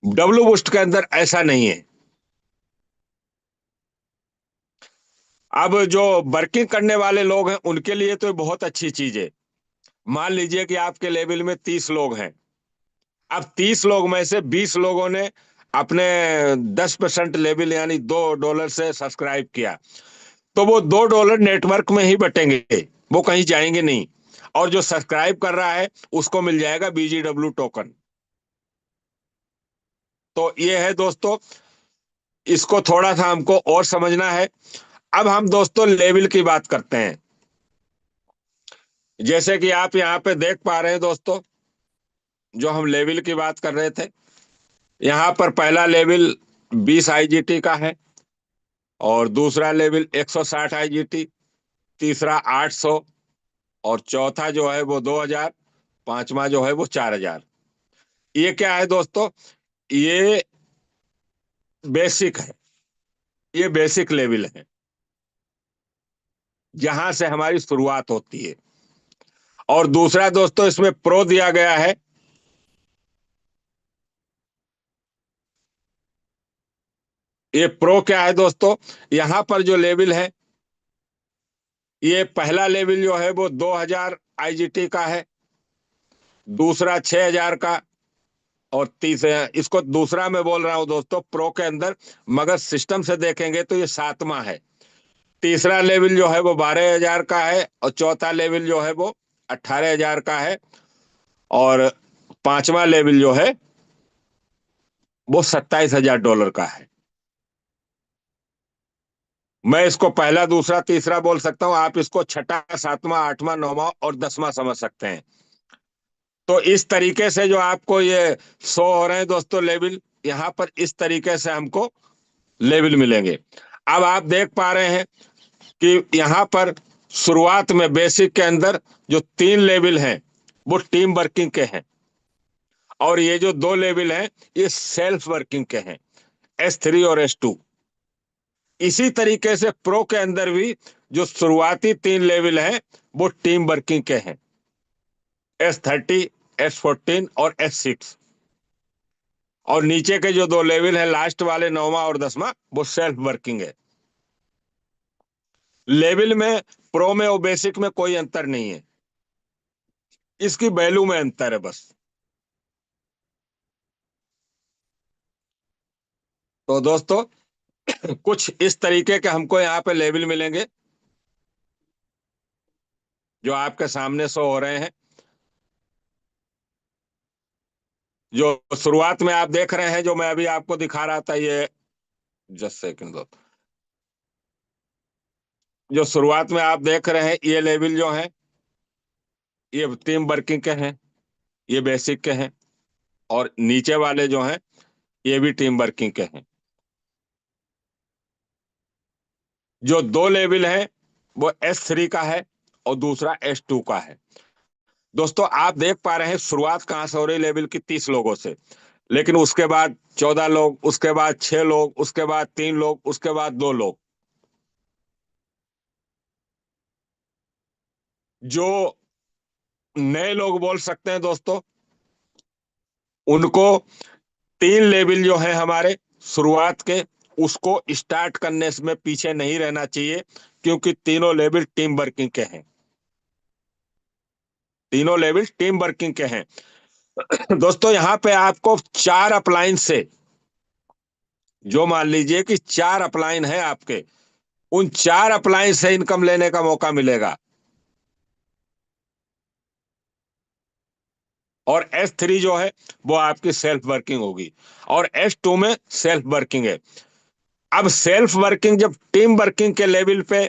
डब्ल्यू बूस्ट के अंदर ऐसा नहीं है। अब जो वर्किंग करने वाले लोग हैं उनके लिए तो बहुत अच्छी चीज है। मान लीजिए कि आपके लेवल में 30 लोग हैं। अब 30 लोग में से 20 लोगों ने अपने 10% लेवल यानी $2 से सब्सक्राइब किया, तो वो $2 नेटवर्क में ही बटेंगे, वो कहीं जाएंगे नहीं। और जो सब्सक्राइब कर रहा है उसको मिल जाएगा BGW टोकन। तो ये है दोस्तों इसको थोड़ा सा हमको और समझना है। अब हम दोस्तों लेवल की बात करते हैं। जैसे कि आप यहाँ पे देख पा रहे हैं दोस्तों, जो हम लेवल की बात कर रहे थे, यहाँ पर पहला लेवल 20 आईजीटी का है, और दूसरा लेवल 160 आईजीटी, तीसरा 800, और चौथा जो है वो 2000, पांचवा जो है वो 4000। ये क्या है दोस्तों? ये बेसिक है, ये बेसिक लेवल है, जहां से हमारी शुरुआत होती है। और दूसरा दोस्तों, इसमें प्रो दिया गया है। ये प्रो क्या है दोस्तों? यहां पर जो लेवल है, ये पहला लेवल जो है वो 2000 आईजीटी का है, दूसरा 6000 का, और तीसरा, इसको दूसरा मैं बोल रहा हूं दोस्तों प्रो के अंदर, मगर सिस्टम से देखेंगे तो ये सातवां है। तीसरा लेवल जो है वो 12000 का है, और चौथा लेवल जो है वो 18000 का है, और पांचवा लेवल जो है वो $27,000 का है। मैं इसको पहला, दूसरा, तीसरा बोल सकता हूं, आप इसको छठा, सातवां, आठवां, नौवां और 10वां समझ सकते हैं। तो इस तरीके से जो आपको ये शो हो रहे हैं दोस्तों लेवल, यहाँ पर इस तरीके से हमको लेवल मिलेंगे। अब आप देख पा रहे हैं कि यहाँ पर शुरुआत में बेसिक के अंदर जो 3 लेवल हैं वो टीम वर्किंग के हैं, और ये जो 2 लेवल हैं ये सेल्फ वर्किंग के हैं, S3 और S2। इसी तरीके से प्रो के अंदर भी जो शुरुआती 3 लेवल हैं वो टीम वर्किंग के हैं, S30, S14 और S6। और नीचे के जो 2 लेवल हैं लास्ट वाले, नौवां और 10वां, वो सेल्फ वर्किंग है। लेवल में प्रो में और बेसिक में कोई अंतर नहीं है, इसकी वैल्यू में अंतर है बस। तो दोस्तों, कुछ इस तरीके के हमको यहाँ पे लेवल मिलेंगे, जो आपके सामने शो हो रहे हैं। जो शुरुआत में आप देख रहे हैं, जो मैं अभी आपको दिखा रहा था, ये जस्ट सेकंड दो, जो शुरुआत में आप देख रहे हैं ये लेवल जो है, ये टीम वर्किंग के हैं, ये बेसिक के हैं, और नीचे वाले जो हैं ये भी टीम वर्किंग के हैं। जो 2 लेवल है वो S3 का है, और दूसरा S2 का है। दोस्तों, आप देख पा रहे हैं शुरुआत कहां से हो रही लेवल की? 30 लोगों से, लेकिन उसके बाद 14 लोग, उसके बाद 6 लोग, उसके बाद 3 लोग, उसके बाद 2 लोग। जो नए लोग बोल सकते हैं दोस्तों, उनको 3 लेवल जो है हमारे शुरुआत के, उसको स्टार्ट करने में पीछे नहीं रहना चाहिए, क्योंकि तीनों लेवल टीम वर्किंग के हैं, तीनों लेवल टीम वर्किंग के हैं। दोस्तों, यहाँ पे आपको 4 अप्लायंस से, जो मान लीजिए कि 4 अप्लायंस है आपके, उन 4 अप्लायंस से इनकम लेने का मौका मिलेगा। और S3 जो है वो आपकी सेल्फ वर्किंग होगी, और S2 में सेल्फ वर्किंग है। अब सेल्फ वर्किंग, जब टीम वर्किंग के लेवल पे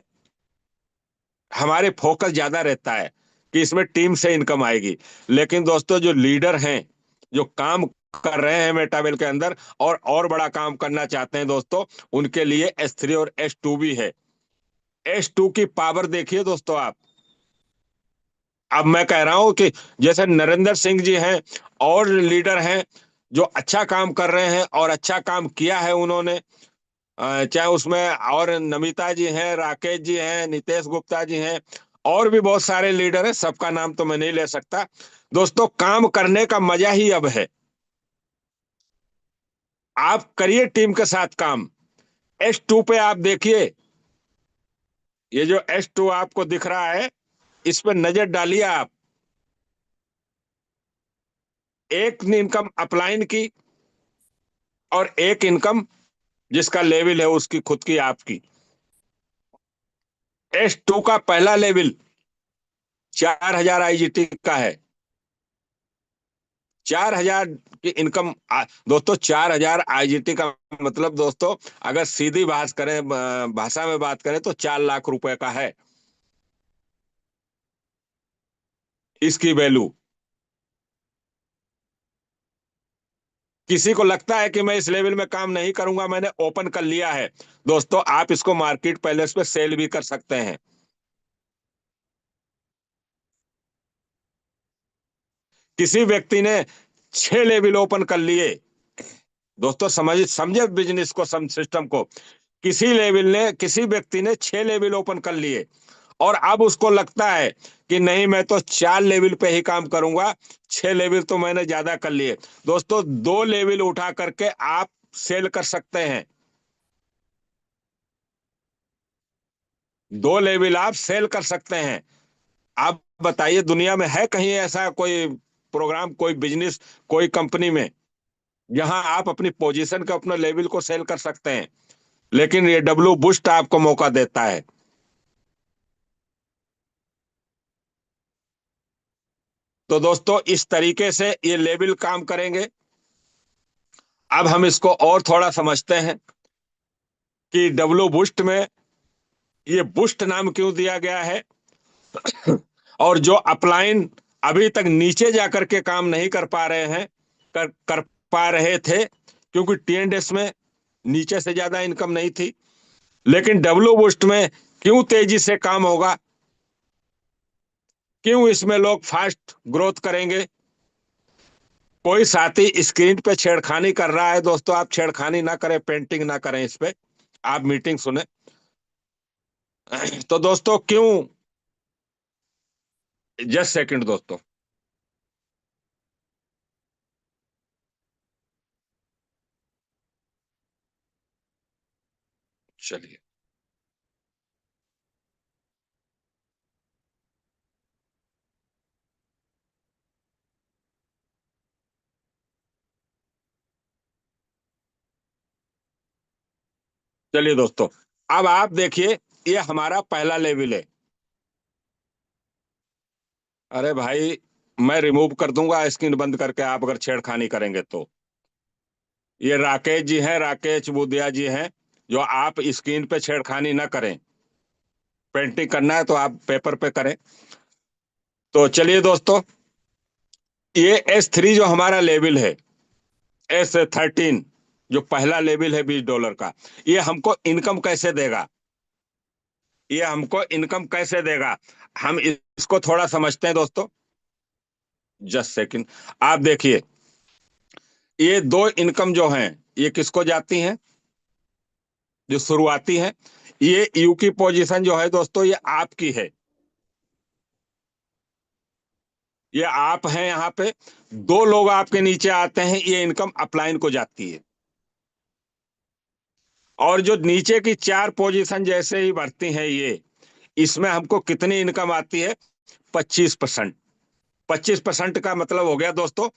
हमारे फोकस ज्यादा रहता है कि इसमें टीम से इनकम आएगी, लेकिन दोस्तों जो लीडर हैं, जो काम कर रहे हैं मेटावेल के अंदर, और बड़ा काम करना चाहते हैं दोस्तों, उनके लिए S3 और S2 भी है। S2 की पावर देखिए दोस्तों आप। अब मैं कह रहा हूं कि जैसे नरेंद्र सिंह जी हैं, और लीडर हैं जो अच्छा काम कर रहे हैं, और अच्छा काम किया है उन्होंने, चाहे उसमें और नमिता जी हैं, राकेश जी हैं, नितेश गुप्ता जी हैं, और भी बहुत सारे लीडर हैं, सबका नाम तो मैं नहीं ले सकता। दोस्तों, काम करने का मजा ही अब है। आप करिए टीम के साथ काम। S2 पे आप देखिए, ये जो S2 आपको दिख रहा है, इस पर नजर डालिए आप। एक इनकम अपलाइन की, और एक इनकम जिसका लेवल है उसकी खुद की, आपकी। S2 का पहला लेवल 4000 आईजीटी का है, 4,000 की इनकम। दोस्तों 4,000 आईजीटी का मतलब दोस्तों, अगर सीधी भाषा में बात करें तो 4 लाख रुपए का है इसकी वैल्यू। किसी को लगता है कि मैं इस लेवल में काम नहीं करूंगा, मैंने ओपन कर लिया है, दोस्तों आप इसको मार्केट पैलेस पे सेल भी कर सकते हैं। किसी व्यक्ति ने 6 लेवल ओपन कर लिए, दोस्तों समझ समझे बिजनेस को, सिस्टम को। किसी व्यक्ति ने 6 लेवल ओपन कर लिए, और अब उसको लगता है कि नहीं मैं तो 4 लेवल पे ही काम करूंगा, 6 लेवल तो मैंने ज्यादा कर लिए। दोस्तों 2 लेवल उठा करके आप सेल कर सकते हैं। 2 लेवल आप सेल कर सकते हैं। आप बताइए, दुनिया में है कहीं ऐसा कोई प्रोग्राम, कोई बिजनेस, कोई कंपनी में जहां आप अपनी पोजीशन के अपने लेवल को सेल कर सकते हैं? लेकिन ये डब्ल्यू बूस्ट आपको मौका देता है। तो दोस्तों इस तरीके से ये लेवल काम करेंगे। अब हम इसको और थोड़ा समझते हैं कि डब्ल्यू बूस्ट में ये बूस्ट नाम क्यों दिया गया है। और जो अपलाइन अभी तक नीचे जाकर के काम नहीं कर पा रहे हैं, कर पा रहे थे, क्योंकि टीएनडीएस में नीचे से ज्यादा इनकम नहीं थी, लेकिन डब्ल्यू बूस्ट में क्यों तेजी से काम होगा, क्यों इसमें लोग फास्ट ग्रोथ करेंगे। कोई साथी स्क्रीन पे छेड़खानी कर रहा है, दोस्तों आप छेड़खानी ना करें, पेंटिंग ना करें इस पे, आप मीटिंग सुने। तो दोस्तों क्यों, जस्ट सेकंड दोस्तों, चलिए। चलिए दोस्तों, अब आप देखिए, ये हमारा पहला लेवल है। अरे भाई, मैं रिमूव कर दूंगा स्क्रीन बंद करके, आप अगर छेड़खानी करेंगे तो। ये राकेश जी हैं, राकेश बुदिया जी हैं, जो आप स्क्रीन पे छेड़खानी ना करें। पेंटिंग करना है तो आप पेपर पे करें। तो चलिए दोस्तों, ये S3 जो हमारा लेवल है, S13 जो पहला लेवल है $20 का, ये हमको इनकम कैसे देगा, ये हमको इनकम कैसे देगा, हम इसको थोड़ा समझते हैं दोस्तों। जस्ट सेकंड, आप देखिए, ये दो इनकम जो हैं, ये किसको जाती हैं, जो शुरुआती है। ये यू की पोजीशन जो है दोस्तों, ये आपकी है, ये आप हैं यहाँ पे। 2 लोग आपके नीचे आते हैं, ये इनकम अपलाइन को जाती है। और जो नीचे की 4 पोजीशन जैसे ही बढ़ती हैं ये, इसमें हमको कितनी इनकम आती है, 25%। 25% का मतलब हो गया दोस्तों,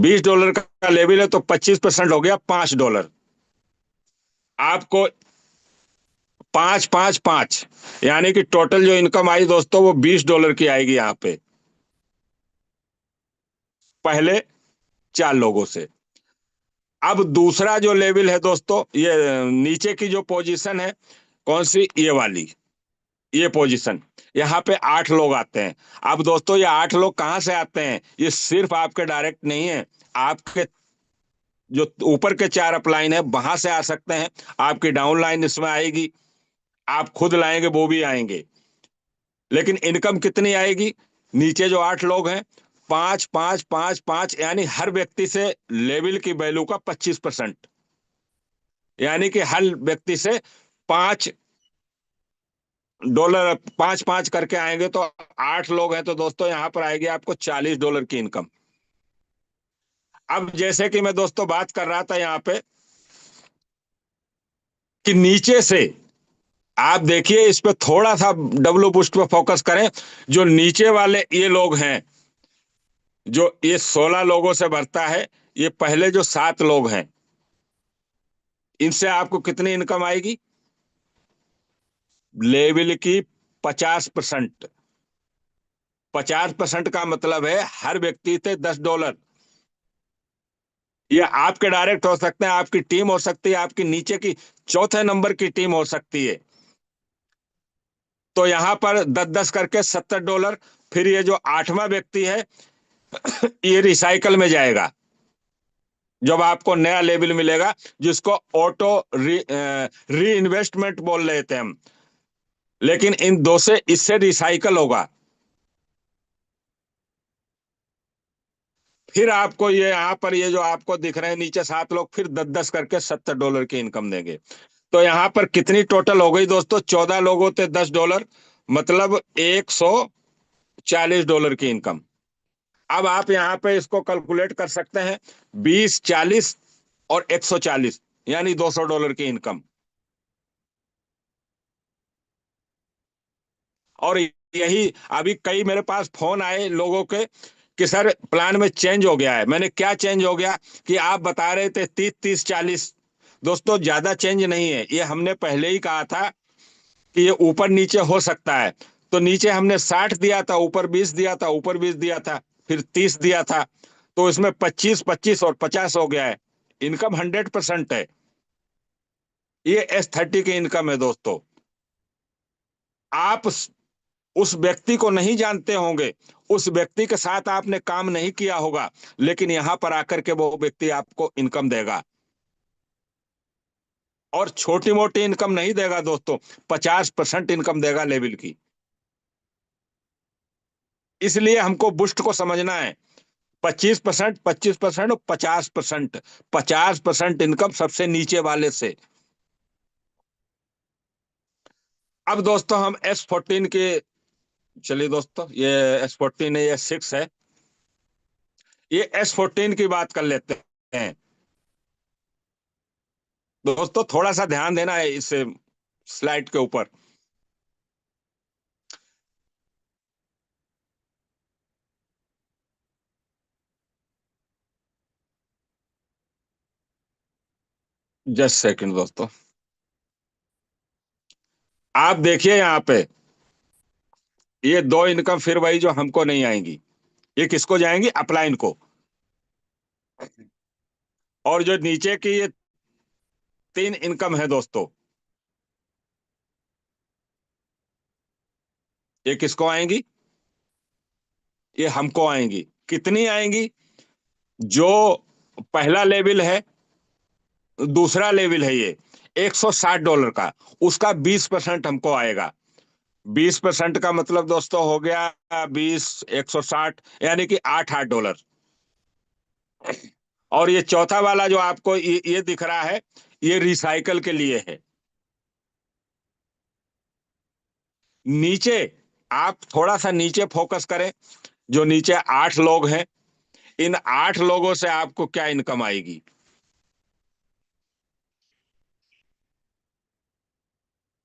$20 का लेवल है तो 25% हो गया $5। आपको 5 5 5, यानी कि टोटल जो इनकम आई दोस्तों वो $20 की आएगी यहाँ पे, पहले 4 लोगों से। अब दूसरा जो लेवल है दोस्तों, ये नीचे की जो पोजीशन है, कौन सी, ये वाली, ये पोजीशन, यहाँ पे 8 लोग आते हैं। अब दोस्तों ये 8 लोग कहाँ से आते हैं, ये सिर्फ आपके डायरेक्ट नहीं है, आपके जो ऊपर के 4 अपलाइन है वहां से आ सकते हैं, आपकी डाउन लाइन इसमें आएगी, आप खुद लाएंगे वो भी आएंगे। लेकिन इनकम कितनी आएगी, नीचे जो 8 लोग हैं, 5 5 5 5, यानी हर व्यक्ति से लेवल की वैल्यू का 25%, यानी कि हर व्यक्ति से $5, 5 5 करके आएंगे तो 8 लोग हैं, तो दोस्तों यहां पर आएगी आपको $40 की इनकम। अब जैसे कि मैं दोस्तों बात कर रहा था यहाँ पे कि नीचे से, आप देखिए इस पे थोड़ा सा डब्ल्यू बूस्ट पे फोकस करें। जो नीचे वाले ये लोग हैं, जो ये 16 लोगों से भरता है, ये पहले जो 7 लोग हैं, इनसे आपको कितनी इनकम आएगी, लेवल की 50%। 50% का मतलब है हर व्यक्ति से $10। ये आपके डायरेक्ट हो सकते हैं, आपकी टीम हो सकती है, आपकी नीचे की चौथे नंबर की टीम हो सकती है। तो यहां पर 10-10 करके $70। फिर ये जो आठवां व्यक्ति है ये रिसाइकल में जाएगा, जब आपको नया लेबल मिलेगा, जिसको ऑटो री इन्वेस्टमेंट बोल रहे थे हम, लेकिन इन दो से इससे रिसाइकल होगा। फिर आपको ये यहाँ पर ये जो आपको दिख रहे हैं नीचे 7 लोग, फिर 10-10 करके $70 की इनकम देंगे। तो यहाँ पर कितनी टोटल हो गई दोस्तों? 14 लोगों से $10, मतलब $140 की इनकम। अब आप यहाँ पे इसको कैलकुलेट कर सकते हैं, 20, 40 और 140, यानी $200 की इनकम। और यही अभी कई मेरे पास फोन आए लोगों के कि सर प्लान में चेंज हो गया है। मैंने क्या चेंज हो गया कि आप बता रहे थे 30-30, 40। दोस्तों ज्यादा चेंज नहीं है, ये हमने पहले ही कहा था कि ये ऊपर नीचे हो सकता है। तो नीचे हमने 60 दिया था, ऊपर 20 दिया था, ऊपर 20 दिया था, फिर 30 दिया था। तो इसमें 25, 25 और 50 हो गया है। इनकम 100% है। ये S30 की इनकम है दोस्तों। आप उस व्यक्ति को नहीं जानते होंगे, उस व्यक्ति के साथ आपने काम नहीं किया होगा, लेकिन यहां पर आकर के वो व्यक्ति आपको इनकम देगा। और छोटी मोटी इनकम नहीं देगा दोस्तों, 50% इनकम देगा लेवल की। इसलिए हमको बुस्ट को समझना है। 25%, 25% और 50%। 50% इनकम सबसे नीचे वाले से। अब दोस्तों हम S14 के, चलिए दोस्तों ये S14 है, ये 6 है, ये S14 की बात कर लेते हैं। दोस्तों थोड़ा सा ध्यान देना है इस स्लाइड के ऊपर। जस्ट सेकंड दोस्तों, आप देखिए यहाँ पे ये दो इनकम फिर वही जो हमको नहीं आएंगी। ये किसको जाएंगी? अपलाइन को। और जो नीचे की ये 3 इनकम है दोस्तों, ये किसको आएंगी? ये हमको आएंगी। कितनी आएंगी? जो पहला लेवल है, दूसरा लेवल है ये $160 का, उसका 20% हमको आएगा। 20% का मतलब दोस्तों हो गया 20, 160, यानी कि $8-8। और ये चौथा वाला जो आपको ये दिख रहा है, ये रिसाइकल के लिए है। नीचे आप थोड़ा सा नीचे फोकस करें, जो नीचे 8 लोग हैं, इन 8 लोगों से आपको क्या इनकम आएगी?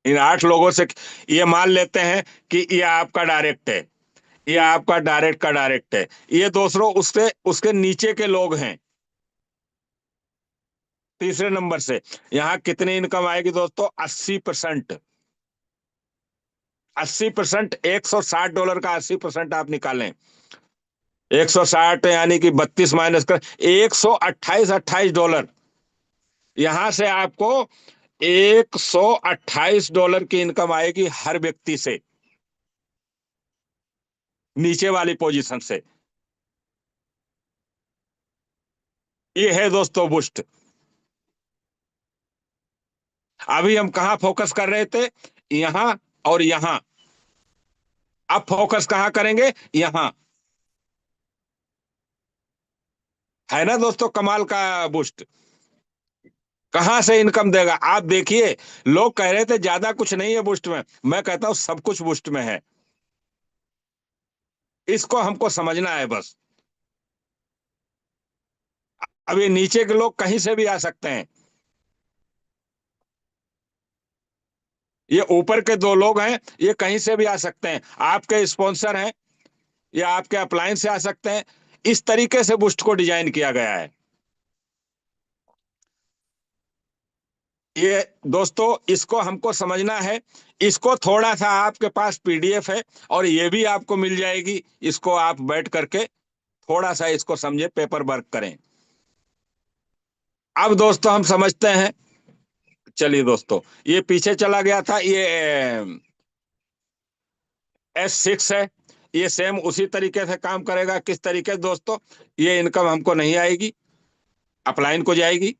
इन 8 लोगों से ये मान लेते हैं कि ये आपका डायरेक्ट है, ये आपका डायरेक्ट का डायरेक्ट है, ये दूसरों उसके उसके नीचे के लोग हैं। तीसरे नंबर से यहां कितनी इनकम आएगी दोस्तों? 80%। 80%, $160 का 80% आप निकालें। 160 यानी कि 32 माइनस कर $128 यहां से आपको $128 की इनकम आएगी हर व्यक्ति से, नीचे वाली पोजीशन से। ये है दोस्तों बुस्ट। अभी हम कहाँ फोकस कर रहे थे? यहां और यहां। अब फोकस कहाँ करेंगे? यहां। है ना दोस्तों कमाल का बुस्ट? कहां से इनकम देगा आप देखिए। लोग कह रहे थे ज्यादा कुछ नहीं है बुस्ट में, मैं कहता हूं सब कुछ बुस्ट में है। इसको हमको समझना है बस। अब ये नीचे के लोग कहीं से भी आ सकते हैं। ये ऊपर के 2 लोग हैं, ये कहीं से भी आ सकते हैं, आपके स्पॉन्सर हैं या आपके अपलायंस से आ सकते हैं। इस तरीके से बूस्ट को डिजाइन किया गया है। ये दोस्तों इसको हमको समझना है। इसको थोड़ा सा आपके पास पीडीएफ है और ये भी आपको मिल जाएगी, इसको आप बैठ करके थोड़ा सा इसको समझे, पेपर वर्क करें। अब दोस्तों हम समझते हैं। चलिए दोस्तों, ये पीछे चला गया था, ये S6 है। ये सेम उसी तरीके से काम करेगा। किस तरीके से दोस्तों? ये इनकम हमको नहीं आएगी, अपलाइन को जाएगी।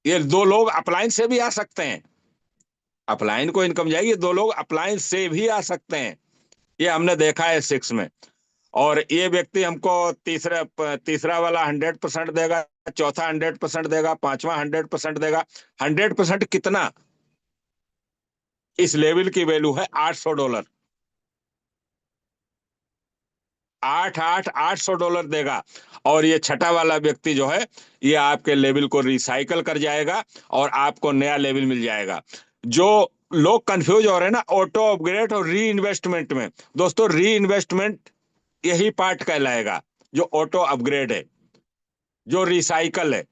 ये दो लोग अपलाइन से भी आ सकते हैं, अपलाइन को इनकम जाएगी, दो लोग अपलाइन से भी आ सकते हैं। ये हमने देखा है S6 में। और ये व्यक्ति हमको तीसरा वाला 100% देगा, चौथा 100% देगा, पांचवा 100% देगा। 100% कितना? इस लेवल की वैल्यू है $800। 800 डॉलर देगा। और ये छठा वाला व्यक्ति जो है, ये आपके लेवल को रिसाइकल कर जाएगा और आपको नया लेवल मिल जाएगा। जो लोग कंफ्यूज हो रहे हैं ना ऑटो अपग्रेड और री इन्वेस्टमेंट में, दोस्तों री इन्वेस्टमेंट यही पार्ट कहलाएगा जो ऑटो अपग्रेड है, जो रिसाइकल है,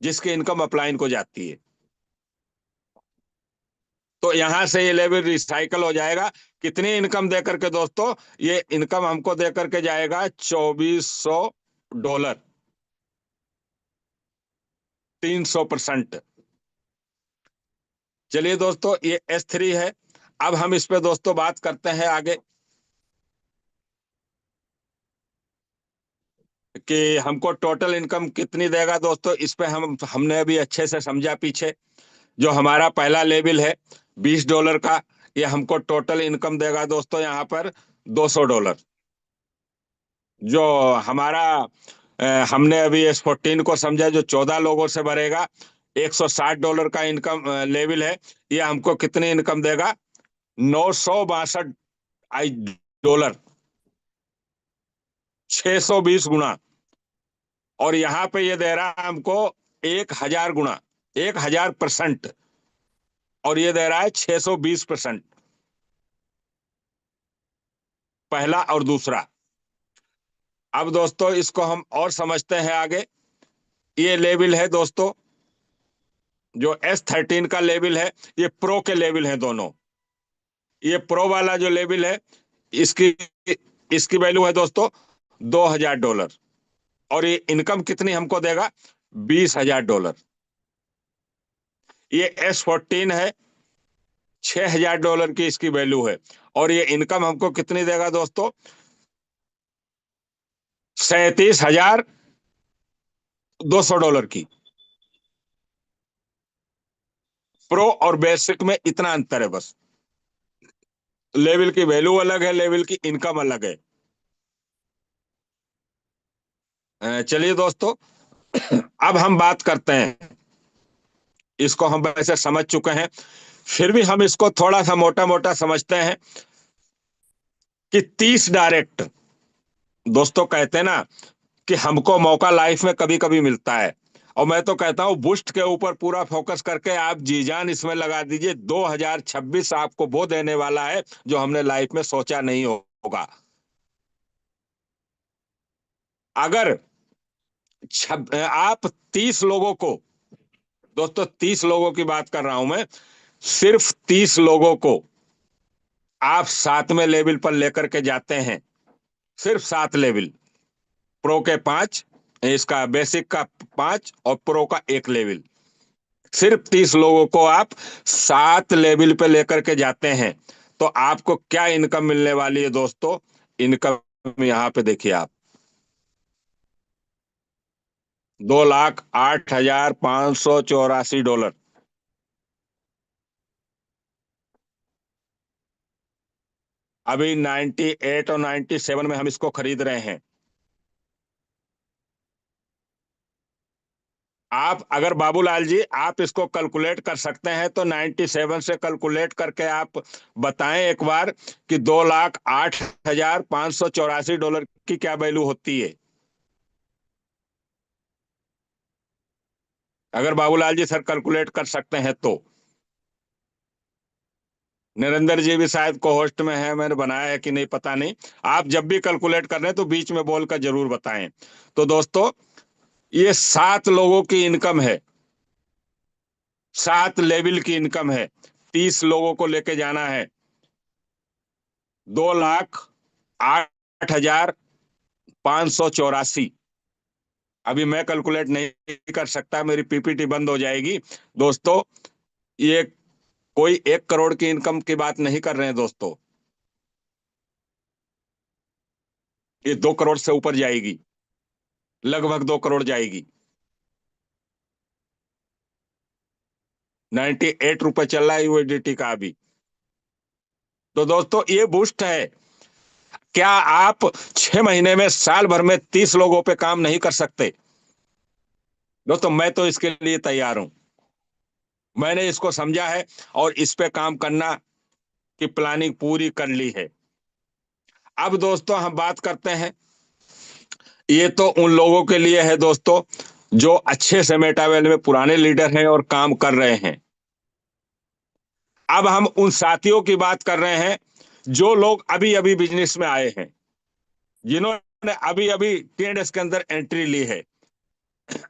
जिसकी इनकम अपलाइन को जाती है। तो यहां से ये लेवल रिसाइकल हो जाएगा। कितनी इनकम दे करके दोस्तों? ये इनकम हमको दे करके जाएगा $2400, 300%। चलिए दोस्तों, ये S3 है। अब हम इस पे दोस्तों बात करते हैं आगे कि हमको टोटल इनकम कितनी देगा। दोस्तों इस पे हमने अभी अच्छे से समझा पीछे। जो हमारा पहला लेवल है $20 का, ये हमको टोटल इनकम देगा दोस्तों यहाँ पर $200। जो हमारा हमने अभी S14 को समझा, जो 14 लोगों से भरेगा, $160 का इनकम लेवल है। ये हमको कितनी इनकम देगा? 962 डॉलर, 620 गुना। और यहाँ पे ये दे रहा है हमको 1000 गुना, 1000%। और ये दे रहा है 620%, पहला और दूसरा। अब दोस्तों इसको हम और समझते हैं आगे। ये लेवल है दोस्तों, जो S13 का लेवल है, ये प्रो के लेवल है दोनों। ये प्रो वाला जो लेवल है, इसकी इसकी वैल्यू है दोस्तों $2000। और ये इनकम कितनी हमको देगा? $20000। ये S14 है, $6000 की इसकी वैल्यू है। और ये इनकम हमको कितनी देगा दोस्तों? $37200 की। प्रो और बेसिक में इतना अंतर है बस, लेवल की वैल्यू अलग है, लेवल की इनकम अलग है। चलिए दोस्तों, अब हम बात करते हैं। इसको हम वैसे समझ चुके हैं, फिर भी हम इसको थोड़ा सा मोटा मोटा समझते हैं कि 30 डायरेक्ट, दोस्तों कहते हैं ना कि हमको मौका लाइफ में कभी कभी मिलता है। और मैं तो कहता हूं बुस्ट के ऊपर पूरा फोकस करके आप जी जान इसमें लगा दीजिए। 2026 आपको वो देने वाला है जो हमने लाइफ में सोचा नहीं होगा। अगर आप 30 लोगों को, दोस्तों 30 लोगों की बात कर रहा हूं मैं, सिर्फ 30 लोगों को आप 7वें लेवल पर लेकर के जाते हैं, सिर्फ 7 लेवल, प्रो के 5, इसका बेसिक का 5 और प्रो का 1 लेवल, सिर्फ 30 लोगों को आप 7 लेवल पे लेकर के जाते हैं, तो आपको क्या इनकम मिलने वाली है दोस्तों? इनकम यहाँ पे देखिए आप, 2,08,584 डॉलर। अभी 98 और 97 में हम इसको खरीद रहे हैं। आप अगर बाबूलाल जी आप इसको कैलकुलेट कर सकते हैं तो 97 से कैलकुलेट करके आप बताएं एक बार कि 2,08,584 की क्या वैल्यू होती है। अगर बाबूलाल जी सर कैलकुलेट कर सकते हैं तो। नरेंद्र जी भी शायद को होस्ट में है, मैंने बनाया है कि नहीं पता नहीं। आप जब भी कैलकुलेट कर रहे हैं तो बीच में बोलकर जरूर बताएं। तो दोस्तों ये 7 लोगों की इनकम है, 7 लेवल की इनकम है, 30 लोगों को लेके जाना है, 2,08,584। अभी मैं कैलकुलेट नहीं कर सकता, मेरी पीपीटी बंद हो जाएगी दोस्तों। ये कोई 1 करोड़ की इनकम की बात नहीं कर रहे हैं दोस्तों, ये 2 करोड़ से ऊपर जाएगी, लगभग 2 करोड़ जाएगी। 98 रुपए चल रहा है यूएसडीटी का अभी। तो दोस्तों ये बूस्ट है। क्या आप 6 महीने में, साल भर में 30 लोगों पे काम नहीं कर सकते? दोस्तों मैं तो इसके लिए तैयार हूं, मैंने इसको समझा है और इस पे काम करना की प्लानिंग पूरी कर ली है। अब दोस्तों हम बात करते हैं, ये तो उन लोगों के लिए है दोस्तों जो अच्छे से मेटावेल में पुराने लीडर हैं और काम कर रहे हैं। अब हम उन साथियों की बात कर रहे हैं जो लोग अभी अभी बिजनेस में आए हैं, जिन्होंने अभी अभी TNS के अंदर एंट्री ली है।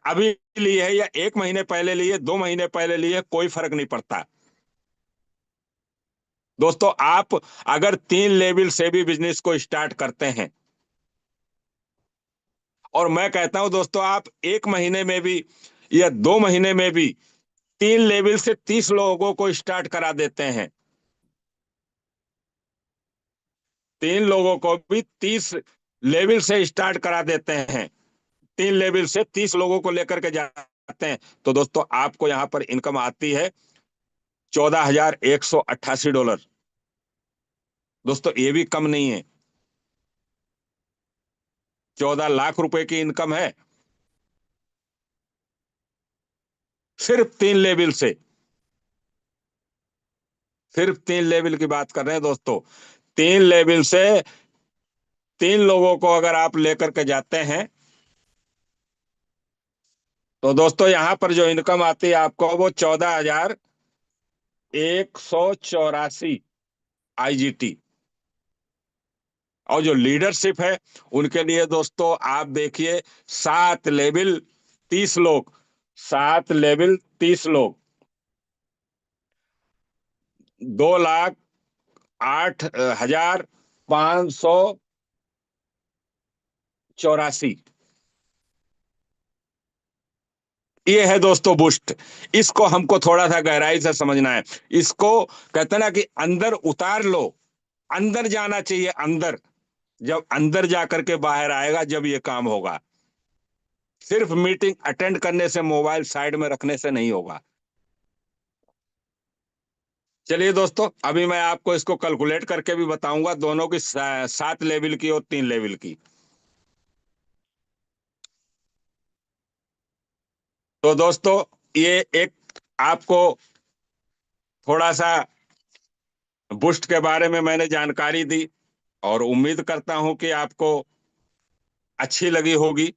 अभी ली है या 1 महीने पहले ली है, 2 महीने पहले ली है, कोई फर्क नहीं पड़ता दोस्तों। आप अगर 3 लेवल से भी बिजनेस को स्टार्ट करते हैं, और मैं कहता हूं दोस्तों आप 1 महीने में भी या 2 महीने में भी 3 लेवल से 30 लोगों को स्टार्ट करा देते हैं, 3 लोगों को भी 30 लेवल से स्टार्ट करा देते हैं, 3 लेवल से 30 लोगों को लेकर के जाते हैं, तो दोस्तों आपको यहां पर इनकम आती है $14,188। दोस्तों ये भी कम नहीं है, 14 लाख रुपए की इनकम है सिर्फ 3 लेवल से। सिर्फ 3 लेवल की बात कर रहे हैं दोस्तों, 3 लेवल से 3 लोगों को अगर आप लेकर के जाते हैं, तो दोस्तों यहां पर जो इनकम आती है आपको वो 14,184 IGT। और जो लीडरशिप है उनके लिए दोस्तों आप देखिए, 7 लेवल 30 लोग, 7 लेवल 30 लोग, 2,08,584। ये है दोस्तों बूस्ट। इसको हमको थोड़ा सा गहराई से समझना है। इसको कहते हैं ना कि अंदर उतार लो, अंदर जाना चाहिए अंदर। जब अंदर जाकर के बाहर आएगा जब ये काम होगा। सिर्फ मीटिंग अटेंड करने से, मोबाइल साइड में रखने से नहीं होगा। चलिए दोस्तों अभी मैं आपको इसको कैलकुलेट करके भी बताऊंगा, दोनों की 7 लेवल की और 3 लेवल की। तो दोस्तों ये एक आपको थोड़ा सा बूस्ट के बारे में मैंने जानकारी दी, और उम्मीद करता हूं कि आपको अच्छी लगी होगी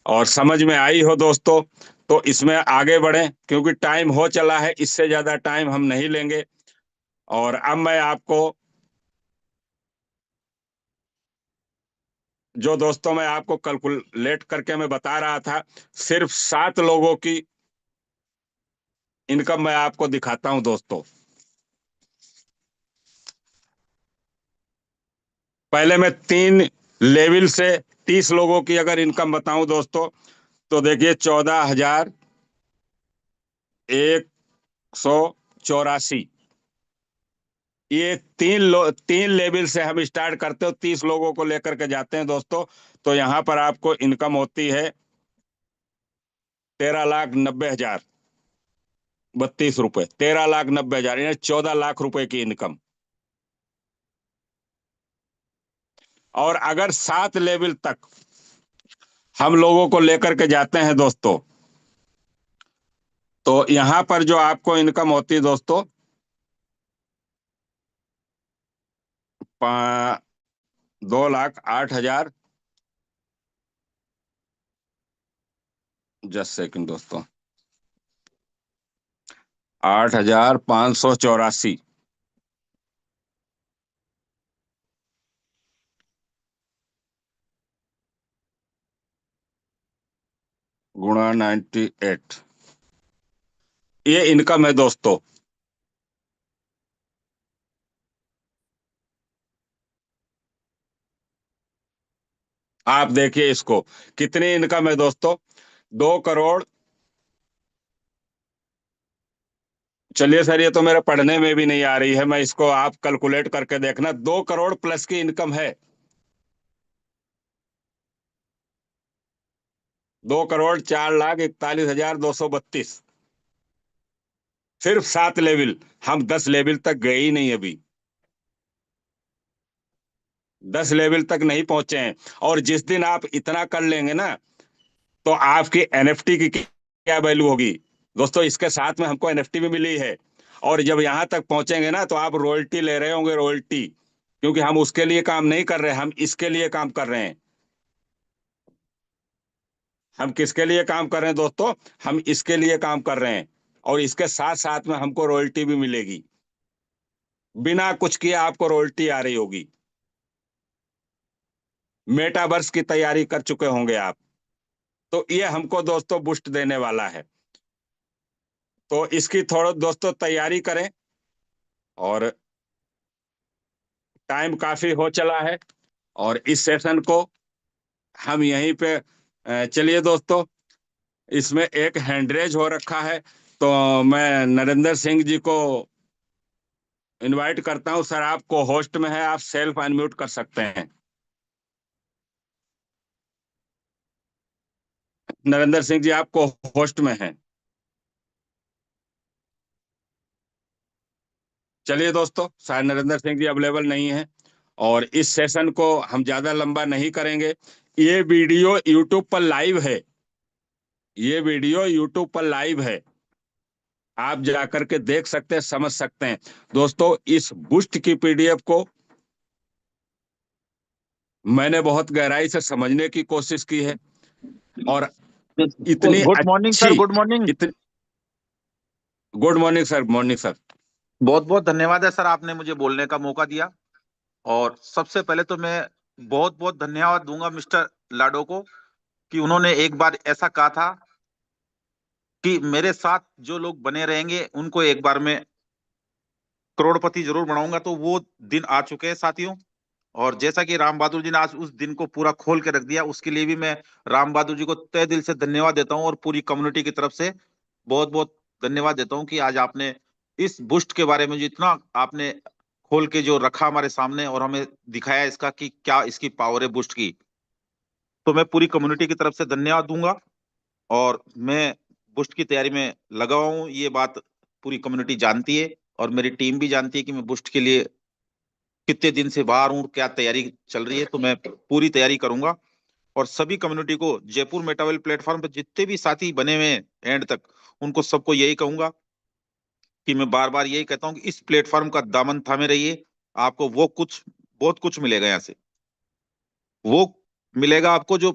और समझ में आई हो दोस्तों। तो इसमें आगे बढ़ें क्योंकि टाइम हो चला है, इससे ज्यादा टाइम हम नहीं लेंगे। और अब मैं आपको, जो दोस्तों मैं आपको कैलकुलेट करके मैं बता रहा था, सिर्फ 7 लोगों की इनकम मैं आपको दिखाता हूं दोस्तों। पहले मैं 3 लेवल से 30 लोगों की अगर इनकम बताऊं दोस्तों, तो देखिए 14,184। ये 3 लेवल से हम स्टार्ट करते हो, 30 लोगों को लेकर के जाते हैं दोस्तों। तो यहां पर आपको इनकम होती है 13,90,032 रुपए, 13,90,000 यानी 14 लाख रुपए की इनकम। और अगर 7 लेवल तक हम लोगों को लेकर के जाते हैं दोस्तों, तो यहां पर जो आपको इनकम होती है दोस्तों, 2,08,000, जस्ट सेकंड दोस्तों, 8,584 गुणा 98, ये इनकम है दोस्तों। आप देखिए इसको, कितनी इनकम है दोस्तों, 2 करोड़। चलिए सर, ये तो मेरे पढ़ने में भी नहीं आ रही है, मैं इसको आप कैलकुलेट करके देखना, 2 करोड़ प्लस की इनकम है। 2 करोड़ 4 लाख 41 हजार 232। सिर्फ 7 लेवल, हम 10 लेवल तक गए ही नहीं अभी, 10 लेवल तक नहीं पहुंचे हैं। और जिस दिन आप इतना कर लेंगे ना, तो आपकी एनएफटी की क्या वैल्यू होगी दोस्तों। इसके साथ में हमको एनएफटी भी मिली है। और जब यहां तक पहुंचेंगे ना, तो आप रॉयल्टी ले रहे होंगे, रॉयल्टी। क्योंकि हम उसके लिए काम नहीं कर रहे, हम इसके लिए काम कर रहे हैं। हम किसके लिए काम कर रहे हैं दोस्तों, हम इसके लिए काम कर रहे हैं। और इसके साथ साथ में हमको रॉयल्टी भी मिलेगी, बिना कुछ किए आपको रॉयल्टी आ रही होगी। मेटावर्स की तैयारी कर चुके होंगे आप, तो ये हमको दोस्तों बूस्ट देने वाला है। तो इसकी थोड़ा दोस्तों तैयारी करें। और टाइम काफी हो चला है, और इस सेशन को हम यहीं पे चलिए दोस्तों, इसमें एक हैंडरेज हो रखा है, तो मैं नरेंद्र सिंह जी को इनवाइट करता हूं। सर, आपको होस्ट में है, आप सेल्फ अनम्यूट कर सकते हैं। नरेंद्र सिंह जी आपको होस्ट में है। चलिए दोस्तों, शायद नरेंद्र सिंह जी अवेलेबल नहीं है, और इस सेशन को हम ज्यादा लंबा नहीं करेंगे। ये वीडियो यूट्यूब पर लाइव है, ये वीडियो यूट्यूब पर लाइव है, आप जाकर के देख सकते हैं, समझ सकते हैं। दोस्तों, इस बूस्ट की पीडीएफ को मैंने बहुत गहराई से समझने की कोशिश की है, और इतनी गुड मॉर्निंग सर, अच्छी, गुड मॉर्निंग। इतनी good morning sir, morning sir. बहुत बहुत धन्यवाद है सर, आपने मुझे बोलने का मौका दिया। और सबसे पहले तो मैं बहुत बहुत धन्यवाद दूंगा मिस्टर लाडो को, कि उन्होंने एक बार ऐसा कहा था कि मेरे साथ जो लोग बने रहेंगे उनको एक बार मैं करोड़पति जरूर बनाऊंगा। तो वो दिन आ चुके हैं साथियों। और जैसा कि राम बहादुर जी ने आज उस दिन को पूरा खोल के रख दिया, उसके लिए भी मैं राम बहादुर जी को तहे दिल से धन्यवाद देता हूँ, और पूरी कम्युनिटी की तरफ से बहुत बहुत धन्यवाद देता हूँ कि आज आपने इस बुस्ट के बारे में जितना आपने खोल के जो रखा हमारे सामने, और हमें दिखाया इसका कि क्या इसकी पावर है बुस्ट की। तो मैं पूरी कम्युनिटी की तरफ से धन्यवाद दूंगा। और मैं बुस्ट की तैयारी में लगा हुआ हूँ, ये बात पूरी कम्युनिटी जानती है, और मेरी टीम भी जानती है कि मैं बुस्ट के लिए कितने दिन से बाहर हूँ, क्या तैयारी चल रही है। तो मैं पूरी तैयारी करूंगा। और सभी कम्युनिटी को, जयपुर मेटावेल प्लेटफॉर्म पे जितने भी साथी बने हुए हैं एंड तक, उनको सबको यही कहूंगा कि मैं बार बार यही कहता हूँ कि इस प्लेटफॉर्म का दामन थामे रहिए। आपको वो कुछ, बहुत कुछ मिलेगा यहाँ से। वो मिलेगा आपको जो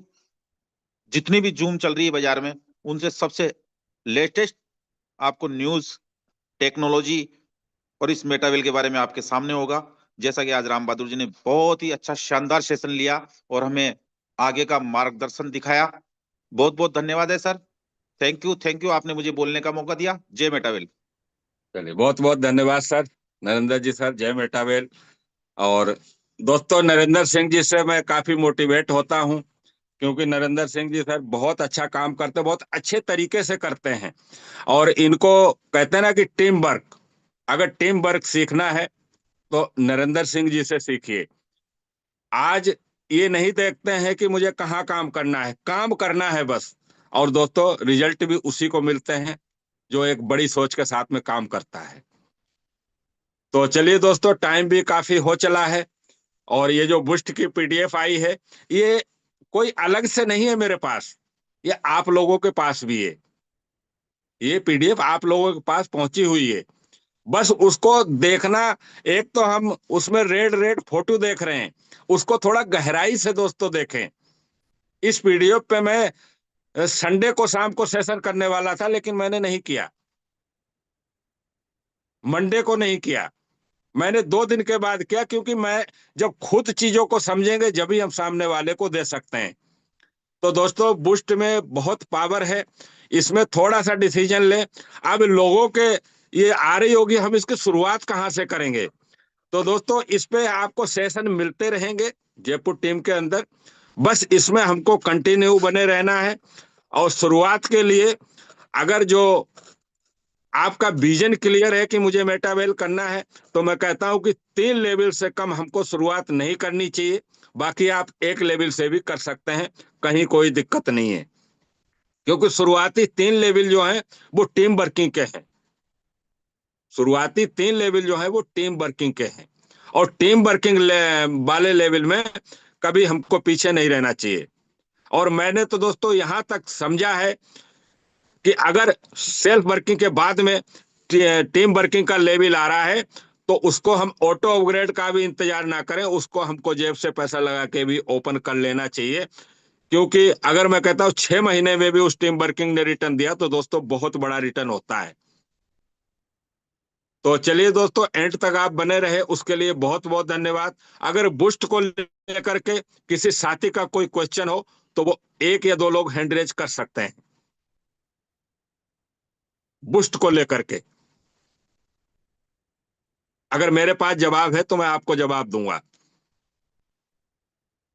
जितनी भी जूम चल रही है बाजार में, उनसे सबसे लेटेस्ट आपको न्यूज, टेक्नोलॉजी और इस मेटावेल के बारे में आपके सामने होगा। जैसा कि आज राम बहादुर जी ने बहुत ही अच्छा शानदार सेशन लिया और हमें आगे का मार्गदर्शन दिखाया। बहुत बहुत धन्यवाद है sir. Thank you, thank you, आपने मुझे बोलने का मौका दिया। जय मेटावेल। चलिए, बहुत बहुत धन्यवाद सर, नरेंद्र जी सर, जय मेटावेल। और दोस्तों, नरेंद्र सिंह जी से मैं काफी मोटिवेट होता हूँ, क्योंकि नरेंद्र सिंह जी सर बहुत अच्छा काम करते हैं, बहुत अच्छे तरीके से करते हैं। और इनको कहते हैं ना कि टीम वर्क, अगर टीम वर्क सीखना है तो नरेंद्र सिंह जी से सीखिए। आज ये नहीं देखते हैं कि मुझे कहाँ काम करना है, काम करना है बस। और दोस्तों, रिजल्ट भी उसी को मिलते हैं जो एक बड़ी सोच के साथ में काम करता है। तो चलिए दोस्तों, टाइम भी काफी हो चला है, और ये जो बुस्ट की पीडीएफ आई है, ये कोई अलग से नहीं है मेरे पास, ये आप लोगों के पास भी है। ये पीडीएफ आप लोगों के पास पहुंची हुई है, बस उसको देखना। एक तो हम उसमें रेड रेड फोटो देख रहे हैं, उसको थोड़ा गहराई से दोस्तों देखें। इस पीडीएफ पे मैं संडे को शाम को सेशन करने वाला था, लेकिन मैंने नहीं किया, मंडे को नहीं किया, मैंने 2 दिन के बाद किया। क्योंकि मैं, जब खुद चीजों को समझेंगे जब ही हम सामने वाले को दे सकते हैं। तो दोस्तों बूस्ट में बहुत पावर है, इसमें थोड़ा सा डिसीजन ले। अब लोगों के ये आ रही होगी, हम इसकी शुरुआत कहाँ से करेंगे? तो दोस्तों इस पे आपको सेशन मिलते रहेंगे जयपुर टीम के अंदर, बस इसमें हमको कंटिन्यू बने रहना है। और शुरुआत के लिए अगर जो आपका विजन क्लियर है कि मुझे मेटावेल करना है, तो मैं कहता हूं कि 3 लेवल से कम हमको शुरुआत नहीं करनी चाहिए। बाकी आप 1 लेवल से भी कर सकते हैं, कहीं कोई दिक्कत नहीं है, क्योंकि शुरुआती 3 लेवल जो है वो टीम वर्किंग के हैं। शुरुआती 3 लेवल जो है वो टीम वर्किंग के हैं, और टीम वर्किंग वाले लेवल में कभी हमको पीछे नहीं रहना चाहिए। और मैंने तो दोस्तों यहां तक समझा है कि अगर सेल्फ वर्किंग के बाद में टीम वर्किंग का लेवल आ रहा है, तो उसको हम ऑटो अपग्रेड का भी इंतजार ना करें, उसको हमको जेब से पैसा लगा के भी ओपन कर लेना चाहिए। क्योंकि अगर मैं कहता हूँ 6 महीने में भी उस टीम वर्किंग ने रिटर्न दिया, तो दोस्तों बहुत बड़ा रिटर्न होता है। तो चलिए दोस्तों, एंड तक आप बने रहे उसके लिए बहुत बहुत धन्यवाद। अगर बूस्ट को लेकर के किसी साथी का कोई क्वेश्चन हो, तो वो 1 या 2 लोग हैंड रेज कर सकते हैं बूस्ट को लेकर के। अगर मेरे पास जवाब है तो मैं आपको जवाब दूंगा।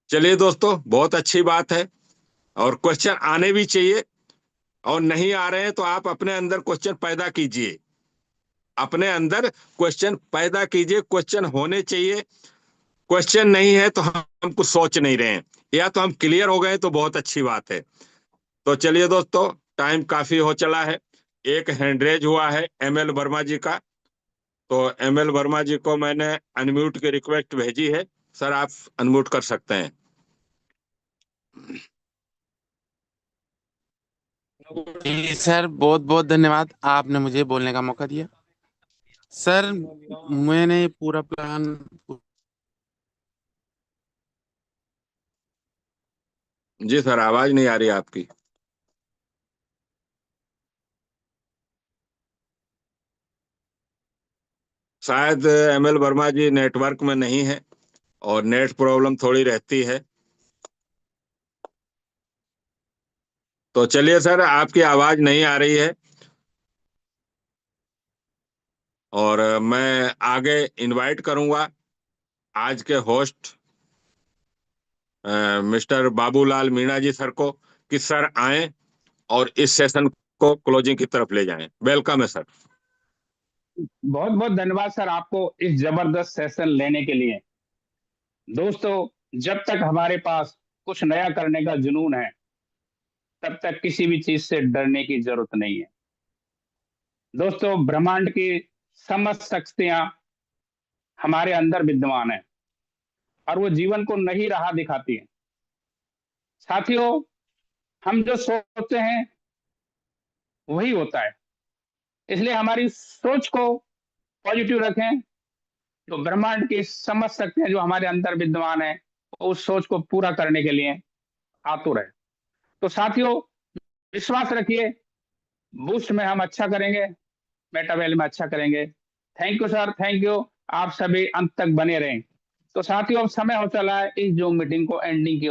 चलिए दोस्तों, बहुत अच्छी बात है, और क्वेश्चन आने भी चाहिए। और नहीं आ रहे हैं तो आप अपने अंदर क्वेश्चन पैदा कीजिए, अपने अंदर क्वेश्चन पैदा कीजिए, क्वेश्चन होने चाहिए। क्वेश्चन नहीं है तो हम कुछ सोच नहीं रहे हैं, या तो हम क्लियर हो गए तो बहुत अच्छी बात है। तो चलिए दोस्तों, टाइम काफी हो चला है। एक हैंडरेज हुआ है ML वर्मा जी का, तो ML वर्मा जी को मैंने अनम्यूट की रिक्वेस्ट भेजी है। सर आप अनम्यूट कर सकते हैं। जी सर, बहुत बहुत धन्यवाद, आपने मुझे बोलने का मौका दिया। सर मैंने पूरा प्लान। जी सर, आवाज नहीं आ रही आपकी। शायद ML वर्मा जी नेटवर्क में नहीं है, और नेट प्रॉब्लम थोड़ी रहती है। तो चलिए सर, आपकी आवाज नहीं आ रही है, और मैं आगे इनवाइट करूंगा आज के होस्ट मिस्टर बाबूलाल मीणा जी सर को, कि सर आए और इस सेशन को क्लोजिंग की तरफ ले जाएं। वेलकम है सर। बहुत बहुत धन्यवाद सर आपको इस जबरदस्त सेशन लेने के लिए। दोस्तों, जब तक हमारे पास कुछ नया करने का जुनून है, तब तक किसी भी चीज से डरने की जरूरत नहीं है। दोस्तों, ब्रह्मांड की समस्त शक्तियां हमारे अंदर विद्यमान है, और वो जीवन को नई राह दिखाती है। साथियों, हम जो सोचते हैं वही होता है, इसलिए हमारी सोच को पॉजिटिव रखें, तो ब्रह्मांड की समस्त शक्तियां जो हमारे अंदर विद्यमान है, उस सोच को पूरा करने के लिए आतुर है। तो साथियों, विश्वास रखिए, बूस्ट में हम अच्छा करेंगे, मेटावेल में अच्छा करेंगे। Thank you sir, thank you. आप सभी अंत तक बने रहें। तो साथियों, अब समय हो चला है इस जूम मीटिंग को एंडिंग की